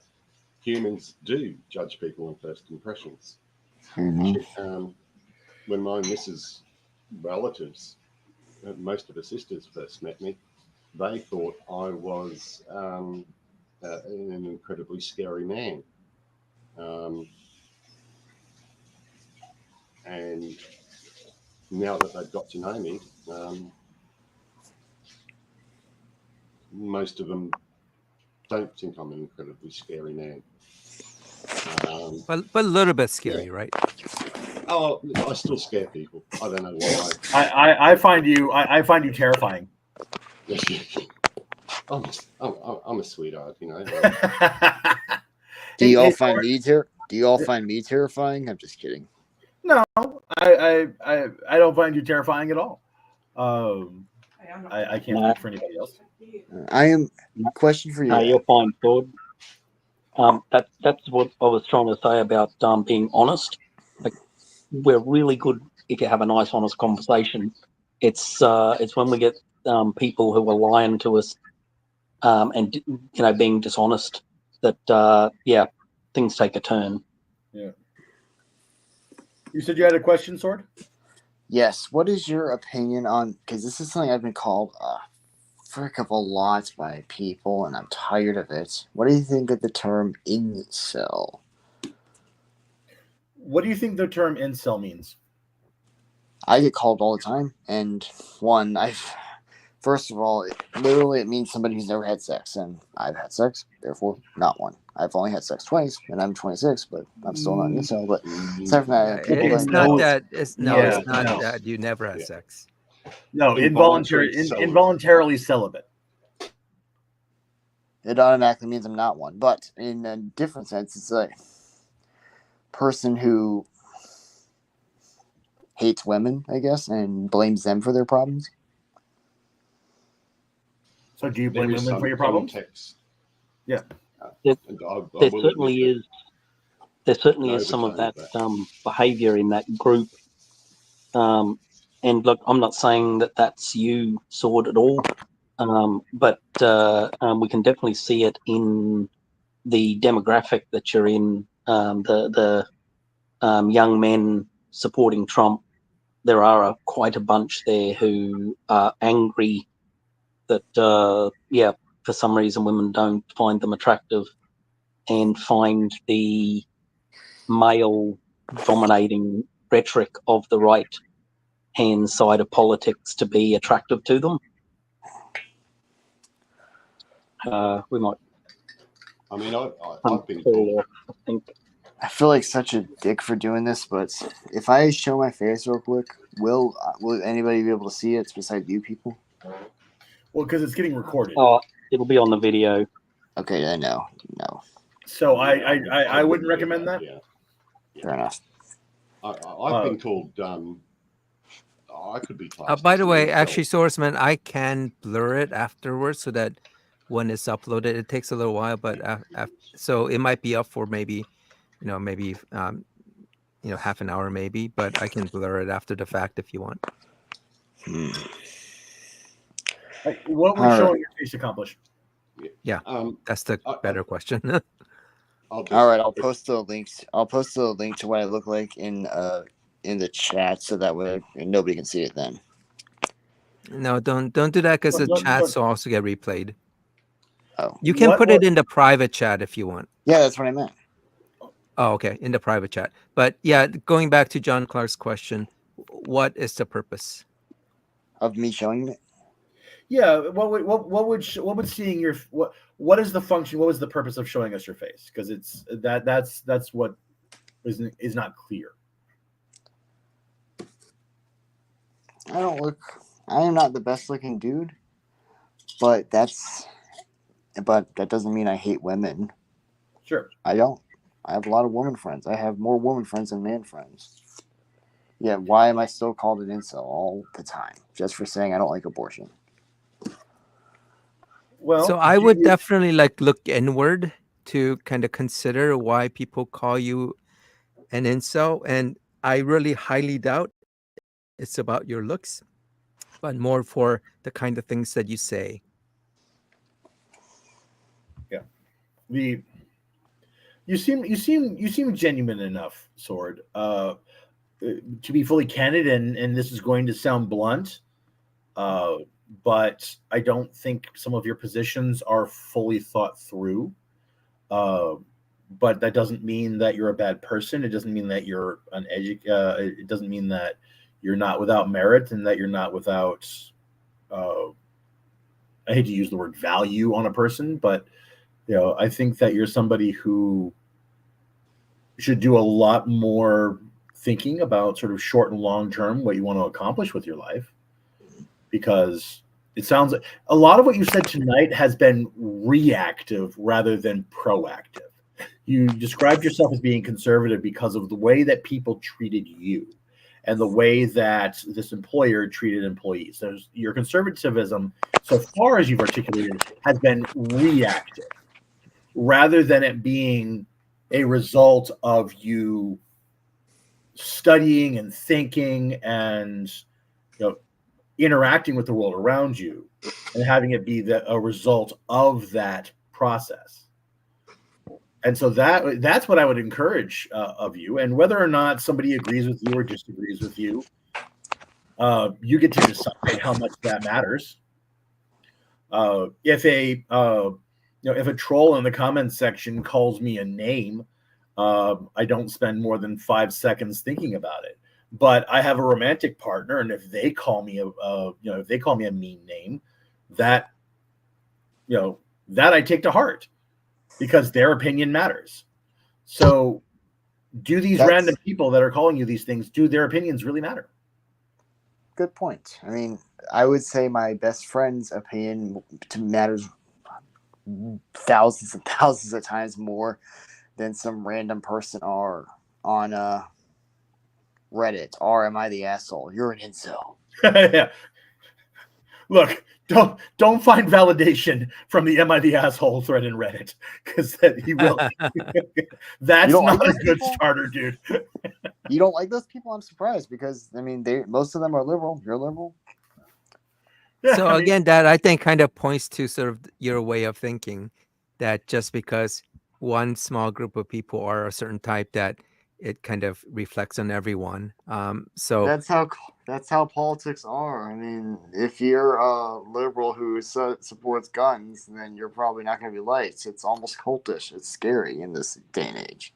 humans do judge people on first impressions. When my missus' relatives, most of her sisters, first met me, they thought I was an incredibly scary man. And now that they've got to know me, most of them don't think I'm an incredibly scary man.
But a little bit scary, right?
Oh, I still scare people. I don't know why.
I find you terrifying.
I'm a sweetheart,
Do you all find me terrifying? I'm just kidding.
No, I don't find you terrifying at all. I can't speak for anybody else.
I am. Question for you.
No, you're fine, Ford. That's what I was trying to say about being honest. Like, we're really good if you have a nice, honest conversation. It's when we get people who are lying to us and being dishonest that things take a turn.
Yeah. You said you had a question, Sword?
Yes. What is your opinion on? Because this is something I've been called frick of a lot by people, and I'm tired of it. What do you think of the term incel?
What do you think the term incel means?
I get called all the time, and first of all, it means somebody who's never had sex, and I've had sex, therefore not one. I've only had sex twice, and I'm 26, but I'm still not an incel. But aside from that, people
It's
that
not
know
that. It's not that you never had sex.
No, involuntarily celibate.
It automatically means I'm not one. But in a different sense, it's a person who hates women, I guess, and blames them for their problems.
So do you blame women for your problems?
Context.
Yeah.
There certainly is some of that behaviour in that group. And look, I'm not saying that that's you, Sword, at all. But we can definitely see it in the demographic that you're in. The young men supporting Trump. There are quite a bunch there who are angry that for some reason women don't find them attractive, and find the male dominating rhetoric of the right hand side of politics to be attractive to them. We might.
I mean, I've been told.
I think.
I feel like such a dick for doing this, but if I show my face real quick, will anybody be able to see it besides you people?
Well, because it's getting recorded.
Oh, it'll be on the video.
Okay, I know. No.
So I wouldn't recommend that.
Yeah.
Fair enough.
I've been called. I could be classed.
By the way, actually, Swordman, I can blur it afterwards so that when it's uploaded, it takes a little while, but so it might be up for maybe half an hour maybe, but I can blur it after the fact if you want.
What would showing your face accomplish?
Yeah, that's the better question.
All right, I'll post the links. I'll post the link to what I look like in the chat, so that way nobody can see it then.
No, don't do that, because the chats will also get replayed.
Oh,
you can put it in the private chat if you want.
Yeah, that's what I meant.
Oh, okay, in the private chat. But yeah, going back to John Clark's question, what is the purpose?
Of me showing it?
Yeah. What would seeing your what is the function? What was the purpose of showing us your face? Because it's that's what is not clear.
I am not the best looking dude, but that doesn't mean I hate women.
Sure.
I don't. I have a lot of woman friends. I have more woman friends than man friends. Yeah, why am I still called an incel all the time? Just for saying I don't like abortion.
Well,
So I would definitely like look inward to kind of consider why people call you an incel. And I really highly doubt it's about your looks, but more for the kind of things that you say.
Yeah. You seem genuine enough, Sword. To be fully candid, and this is going to sound blunt, but I don't think some of your positions are fully thought through. But that doesn't mean that you're a bad person. It doesn't mean that you're it doesn't mean that you're not without merit and that you're not without. I hate to use the word value on a person, but I think that you're somebody who should do a lot more thinking about sort of short and long term what you want to accomplish with your life, because it sounds like a lot of what you said tonight has been reactive rather than proactive. You described yourself as being conservative because of the way that people treated you and the way that this employer treated employees. So your conservatism, so far as you've articulated, has been reactive rather than it being a result of you studying and thinking and interacting with the world around you and having it be a result of that process. And so that's what I would encourage of you. And whether or not somebody agrees with you or disagrees with you, you get to decide how much that matters. If a troll in the comments section calls me a name, I don't spend more than 5 seconds thinking about it. But I have a romantic partner, and if they call me a mean name, that I take to heart because their opinion matters. So, do these random people that are calling you these things, do their opinions really matter?
Good point. I mean, I would say my best friend's opinion matters thousands and thousands of times more than some random person or on Reddit. Or am I the asshole? You're an incel.
Yeah. Look, don't find validation from the "Am I the asshole" thread in Reddit, because he will. That's not a good starter, dude.
You don't like those people? I'm surprised, because I mean, most of them are liberal. You're liberal.
Yeah, so again, that I think kind of points to sort of your way of thinking, that just because one small group of people are a certain type, that it kind of reflects on everyone. So
that's how politics are. I mean, if you're a liberal who supports guns, then you're probably not going to be liked. It's almost cultish. It's scary in this day and age.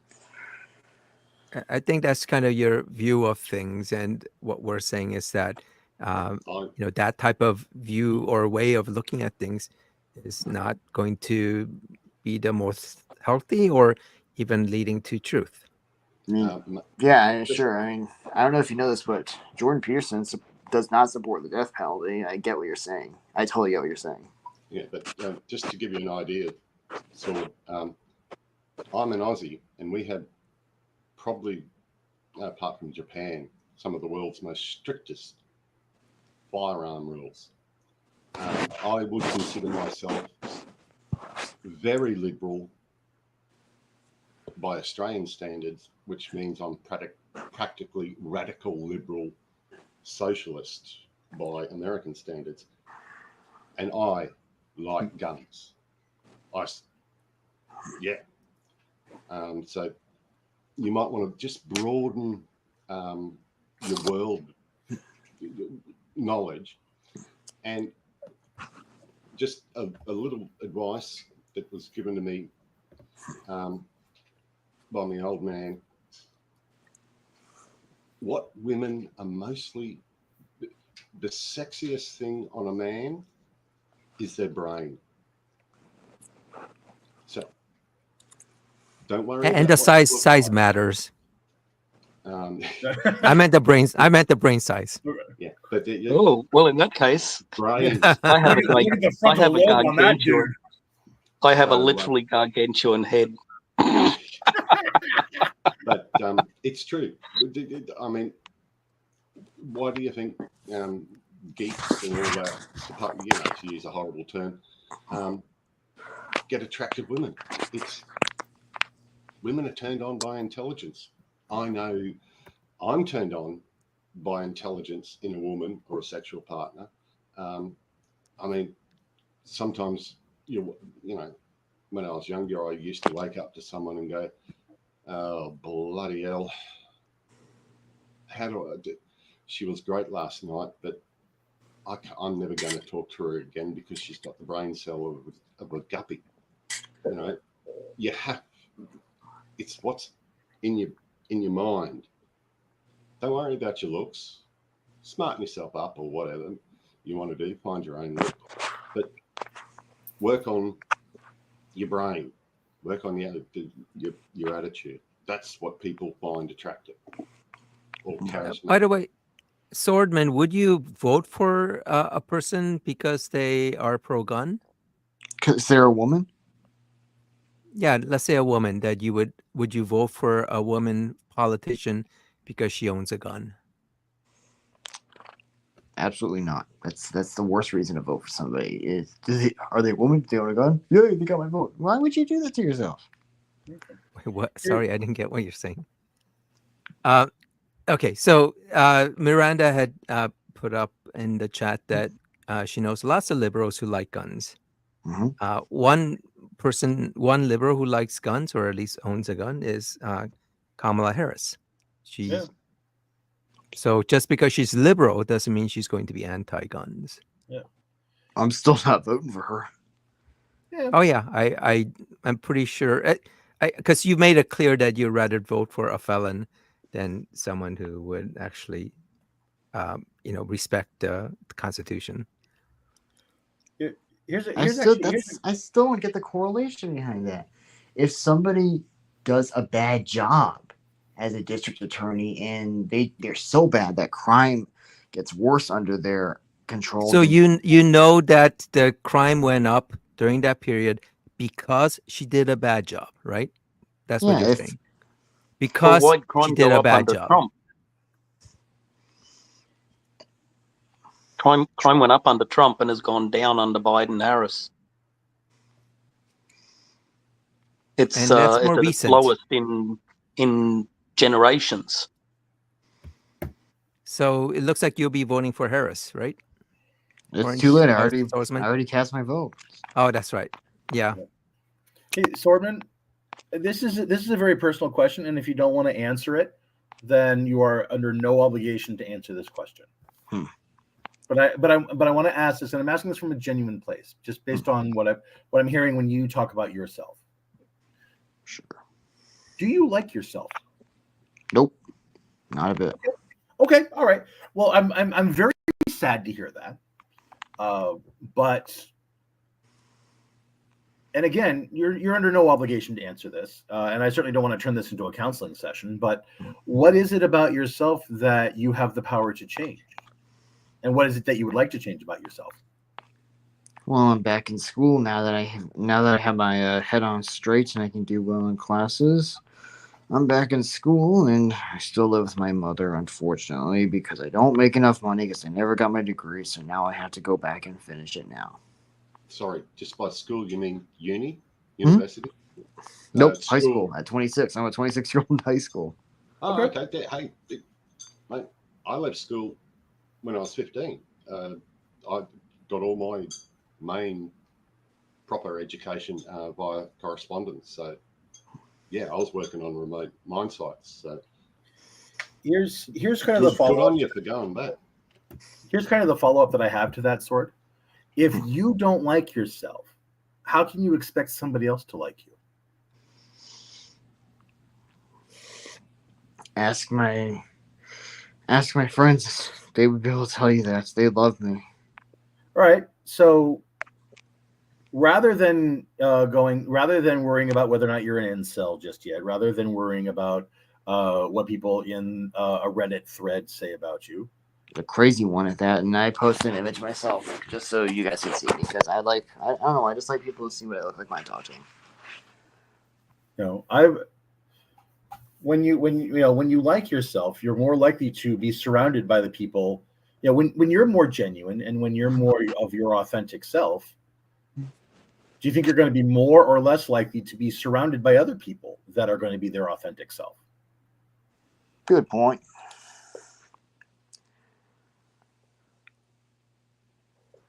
I think that's kind of your view of things, and what we're saying is that that type of view or way of looking at things is not going to be the most healthy or even leading to truth.
I mean, yeah, sure. I mean, I don't know if you know this, but Jordan Peterson does not support the death penalty. I get what you're saying. I totally get what you're saying.
Yeah, but just to give you an idea, so I'm an Aussie, and we had probably, apart from Japan, some of the world's most strictest firearm rules. I would consider myself very liberal by Australian standards, which means I'm practically radical liberal socialist by American standards. And I like guns. So you might want to just broaden your world knowledge, and just a little advice that was given to me by my old man. What women are mostly, the sexiest thing on a man is their brain. So don't worry.
And the size matters. I meant the brains. I meant the brain size.
Yeah, but
Oh, well, in that case,
brains.
I have
Look at the frontal lobe on that dude.
I have a
So,
literally gargantuan head.
But it's true. I mean, why do you think geeks and all that, to use a horrible term, get attractive women? It's women are turned on by intelligence. I know I'm turned on by intelligence in a woman or a sexual partner. I mean, sometimes you know, when I was younger, I used to wake up to someone and go, "Oh, bloody hell! How do I do?" She was great last night, but I'm never going to talk to her again because she's got the brain cell of a guppy. You know, you have. It's what's in your mind. Don't worry about your looks. Smarten yourself up or whatever you want to do. Find your own look, but work on your brain. Work on your attitude. That's what people find attractive or charismatic.
By the way, Swordman, would you vote for a person because they are pro-gun?
Because they're a woman?
Yeah, let's say a woman that you would you vote for a woman politician because she owns a gun?
Absolutely not. That's the worst reason to vote for somebody. Are they a woman? Do they own a gun? Yeah, they got my vote. Why would you do that to yourself?
Wait, what? Sorry, I didn't get what you're saying. Okay, so Miranda had put up in the chat that she knows lots of liberals who like guns.
Mm-hmm.
One liberal who likes guns, or at least owns a gun, is Kamala Harris. So just because she's liberal doesn't mean she's going to be anti-guns.
Yeah,
I'm still not voting for her.
Yeah.
Oh yeah, I'm pretty sure, because you made it clear that you'd rather vote for a felon than someone who would actually, respect the Constitution.
I still don't get the correlation behind that. If somebody does a bad job as a district attorney and they're so bad that crime gets worse under their control.
So you know that the crime went up during that period because she did a bad job, right? That's what you're saying. Because she did a bad job.
Trump? Crime went up under Trump and has gone down under Biden Harris. It's
more
at
recent.
its lowest in generations.
So it looks like you'll be voting for Harris, right?
It's too late. I already cast my vote.
Oh, that's right. Yeah.
Hey, Swordman, this is a very personal question, and if you don't want to answer it, then you are under no obligation to answer this question. But I want to ask this, and I'm asking this from a genuine place, just based on what I'm hearing when you talk about yourself.
Sure.
Do you like yourself?
Nope, not a bit.
Okay, all right. Well, I'm very sad to hear that. But and again, you're under no obligation to answer this, and I certainly don't want to turn this into a counseling session. But what is it about yourself that you have the power to change? And what is it that you would like to change about yourself?
Well, I'm back in school now that I have my head on straight and I can do well in classes. I'm back in school and I still live with my mother, unfortunately, because I don't make enough money because I never got my degree. So now I have to go back and finish it now.
Sorry, just by school you mean university?
Nope, high school at 26. I'm a 26-year-old in high school.
Oh, okay. Hey, mate, I left school when I was 15. I got all my main proper education via correspondence. So, yeah, I was working on remote mine sites. So,
here's kind of the follow-up.
Good on you for going back.
Here's kind of the follow-up that I have to that sort. If you don't like yourself, how can you expect somebody else to like you?
Ask my friends They would be able to tell you that. They love me.
All right. So rather than worrying about whether or not you're an incel just yet, rather than worrying about what people in a Reddit thread say about you,
The crazy one at that, and I posted an image myself just so you guys can see because I don't know, I just like people to see what I look like when I talk to them.
when you like yourself, you're more likely to be surrounded by the people. When you're more genuine and when you're more of your authentic self, do you think you're going to be more or less likely to be surrounded by other people that are going to be their authentic self?
Good point.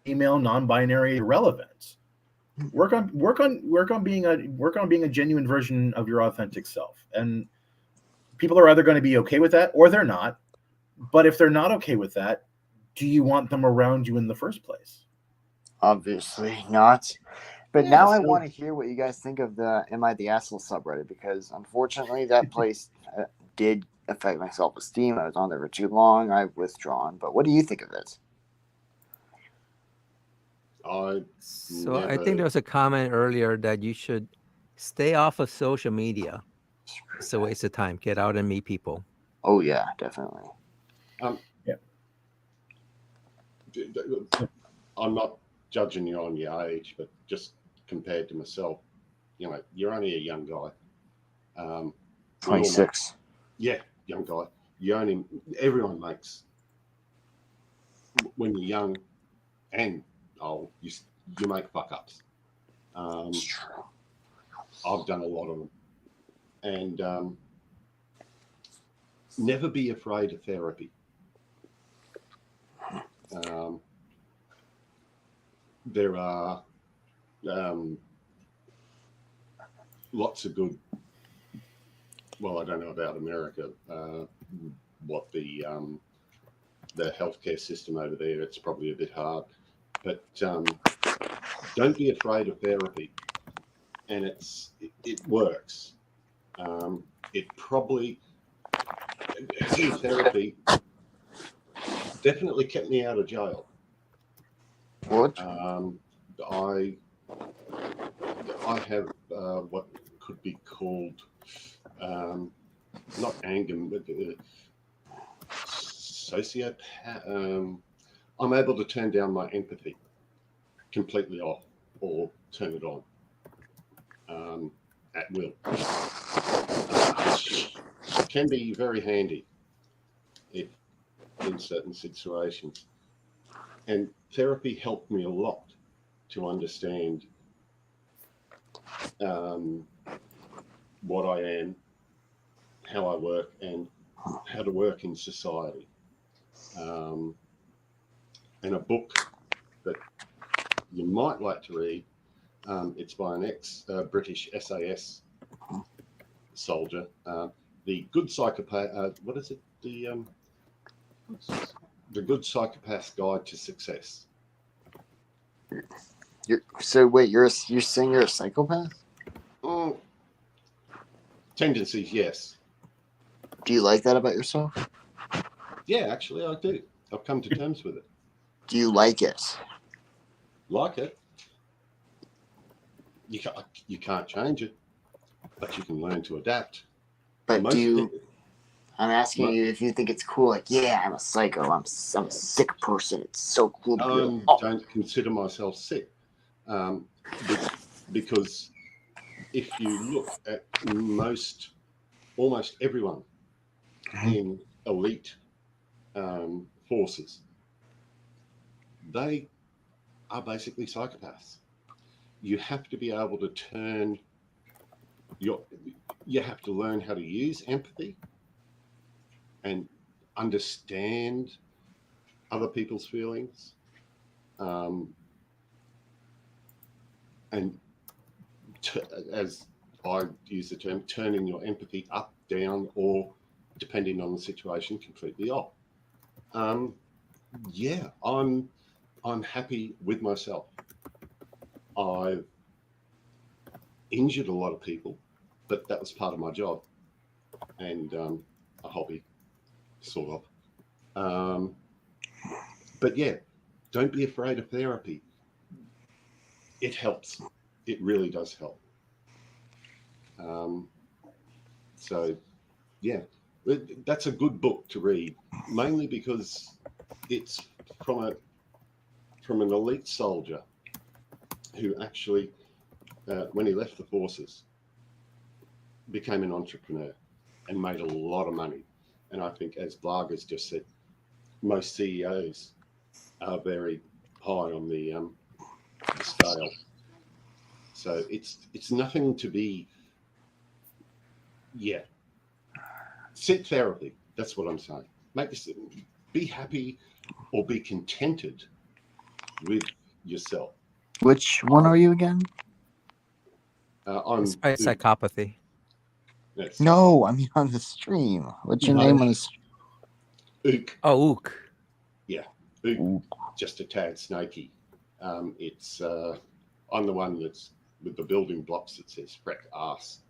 Email, non-binary, irrelevance. Work on being a genuine version of your authentic self, and people are either going to be okay with that or they're not. But if they're not okay with that, do you want them around you in the first place?
Obviously not. But
Yeah,
now I
so-
want to hear what you guys think of the Am I the Asshole subreddit, because unfortunately that place did affect my self-esteem. I was on there for too long. I've withdrawn. But what do you think of it?
So I think there was a comment earlier that you should stay off of social media. It's a waste of time. Get out and meet people.
Oh yeah, definitely.
I'm not judging you on your age, but just compared to myself, you're only a young guy.
26.
Young guy. Everyone makes, when you're young and old, you make fuck ups.
It's true.
I've done a lot of them. And never be afraid of therapy. There are lots of good. Well, I don't know about America. What the healthcare system over there, it's probably a bit hard. But don't be afraid of therapy, and it works. It probably having therapy definitely kept me out of jail.
What?
I have what could be called not anger, but sociopath. I'm able to turn down my empathy completely off or turn it on at will, which can be very handy if in certain situations. And therapy helped me a lot to understand what I am, how I work, and how to work in society. And a book that you might like to read, it's by an ex-British SAS soldier, The Good Psychopath, what is it? The Good Psychopath's Guide to Success.
You're saying you're a psychopath?
Tendencies, yes.
Do you like that about yourself?
Yeah, actually, I do. I've come to terms with it.
Do you like it?
Like it. You can't change it, but you can learn to adapt.
But
Most people,
I'm asking you if you think it's cool. Like, yeah, I'm a psycho. I'm a sick person. It's so cool to be like, oh.
Don't consider myself sick, because if you look at almost everyone in elite forces, they are basically psychopaths. You have to be able to you have to learn how to use empathy and understand other people's feelings, and as I use the term, turning your empathy up, down, or depending on the situation, completely off. Yeah, I'm happy with myself. I've injured a lot of people, but that was part of my job and a hobby, sort of. But yeah, don't be afraid of therapy. It helps. It really does help. So yeah, that's a good book to read, mainly because it's from an elite soldier who actually, when he left the forces, became an entrepreneur and made a lot of money. And I think, as Vargas just said, most CEOs are very high on the scale. So it's nothing to be, yeah. Seek therapy. That's what I'm saying. Be happy or be contented with yourself.
Which one are you again?
I'm
Despite psychopathy.
Yes.
No, I mean on the stream. What's your name on the stream?
Ook.
Oh, ook.
Yeah, Ook. Just a tad snaky. It's I'm the one that's with the building blocks that says "freck ass"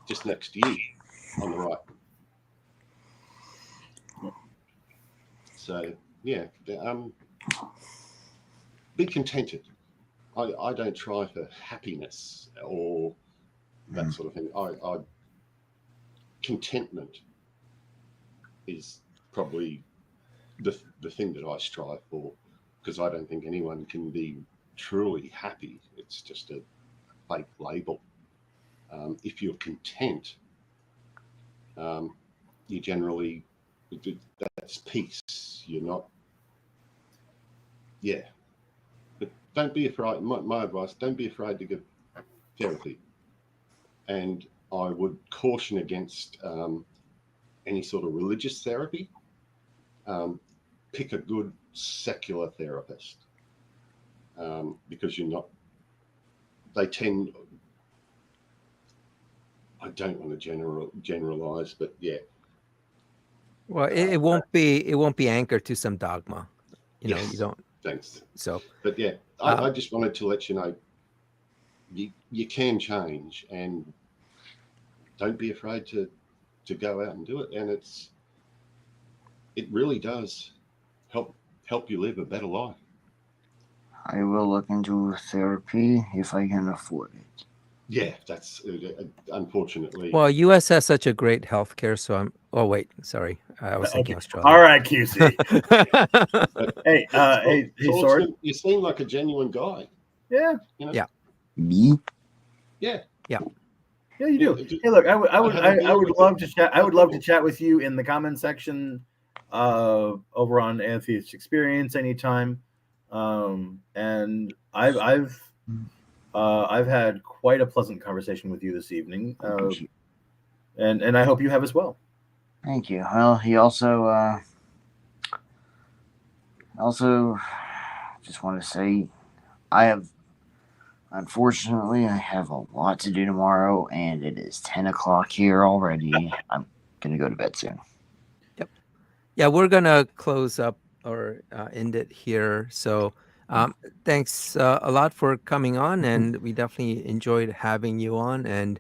just next to you on the right. So yeah, be contented. I don't try for happiness or that sort of thing. I contentment is probably the thing that I strive for, because I don't think anyone can be truly happy. It's just a fake label. If you're content, you generally, that's peace. You're not, yeah. But don't be afraid. My advice: don't be afraid to give therapy. And I would caution against any sort of religious therapy. Pick a good secular therapist, because you're not. They tend. I don't want to generalize, but yeah.
Well, it won't be anchored to some dogma. You know,
yes,
you don't.
Thanks.
So,
but yeah, I just wanted to let you know you can change, and don't be afraid to go out and do it. And it really does help you live a better life.
I will look into therapy if I can afford it.
Yeah, that's unfortunately.
well, U.S. has such a great healthcare, so I'm. Oh wait, sorry, I was thinking Australia.
All right, QC. Hey, hey, Sword.
You seem like a genuine guy.
Yeah.
You know?
Yeah.
Me?
Yeah.
Yeah.
Yeah, you do. Hey, look, I would love to chat. I would love to chat with you in the comment section, over on Atheist Experience anytime. And I've had quite a pleasant conversation with you this evening. And I hope you have as well.
Thank you. Well, he also just want to say unfortunately, I have a lot to do tomorrow, and it is 10 o'clock here already. I'm going to go to bed soon.
Yep. Yeah, we're going to close up or end it here. So thanks a lot for coming on, and we definitely enjoyed having you on and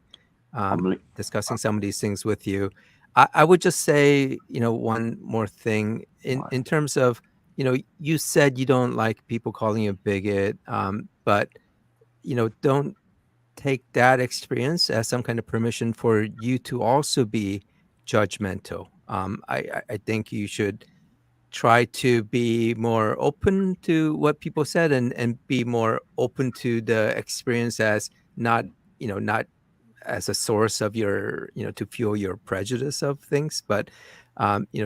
discussing some of these things with you. I would just say, one more thing in terms of, you said you don't like people calling you a bigot, but don't take that experience as some kind of permission for you to also be judgmental. I think you should try to be more open to what people said and be more open to the experience as not as a source of your, to fuel your prejudice of things, but,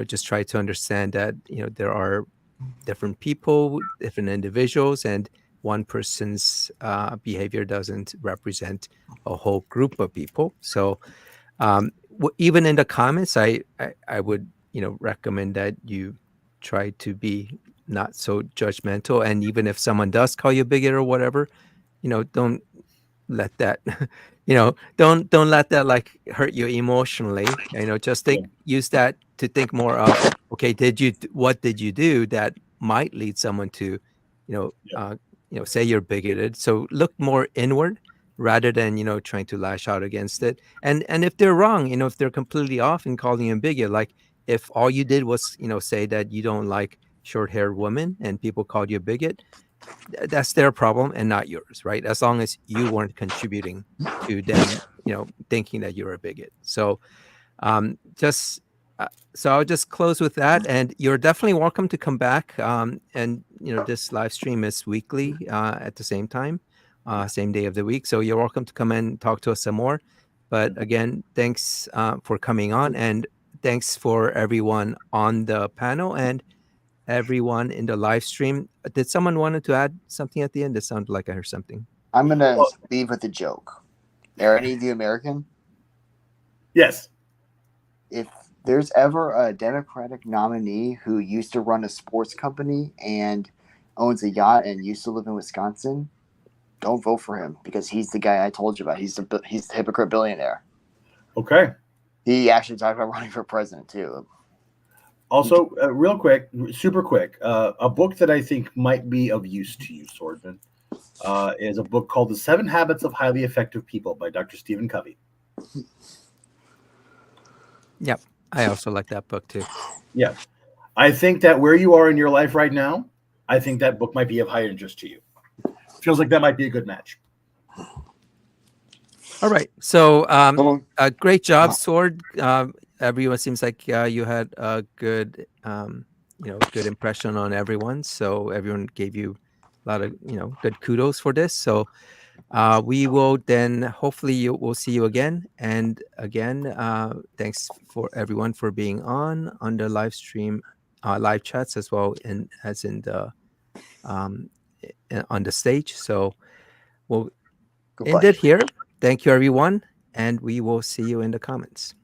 just try to understand that, there are different people, different individuals, and one person's behavior doesn't represent a whole group of people. So even in the comments, I would, recommend that you try to be not so judgmental. And even if someone does call you a bigot or whatever, don't let that, don't let that like hurt you emotionally. Just use that to think more of, okay, what did you do that might lead someone to, say you're bigoted. So look more inward rather than, trying to lash out against it. And if they're wrong, if they're completely off in calling you a bigot, like if all you did was, say that you don't like short-haired women and people called you a bigot, that's their problem and not yours, right? As long as you weren't contributing to them, thinking that you're a bigot. So just so I'll just close with that, and you're definitely welcome to come back. And this live stream is weekly at the same time, same day of the week. So you're welcome to come and talk to us some more. But again, thanks for coming on, and thanks for everyone on the panel and everyone in the live stream. Did someone wanted to add something at the end? It sounded like I heard something.
I'm gonna leave with a joke. Are any of you American?
Yes.
If there's ever a Democratic nominee who used to run a sports company and owns a yacht and used to live in Wisconsin, don't vote for him, because he's the guy I told you about. He's the hypocrite billionaire.
Okay.
He actually talked about running for president too.
Also, real quick, super quick, a book that I think might be of use to you, Swordman, is a book called The 7 Habits of Highly Effective People by Dr. Stephen Covey.
Yep. I also like that book too.
Yeah. I think that where you are in your life right now, I think that book might be of high interest to you. Feels like that might be a good match.
All right. So great job, Sword. Everyone seems like you had a good, good impression on everyone. So everyone gave you a lot of, good kudos for this. So we will then hopefully we'll see you again. And again, thanks for everyone for being on the live stream, live chats as well, as in the on the stage. So we'll end it here. Thank you, everyone, and we will see you in the comments.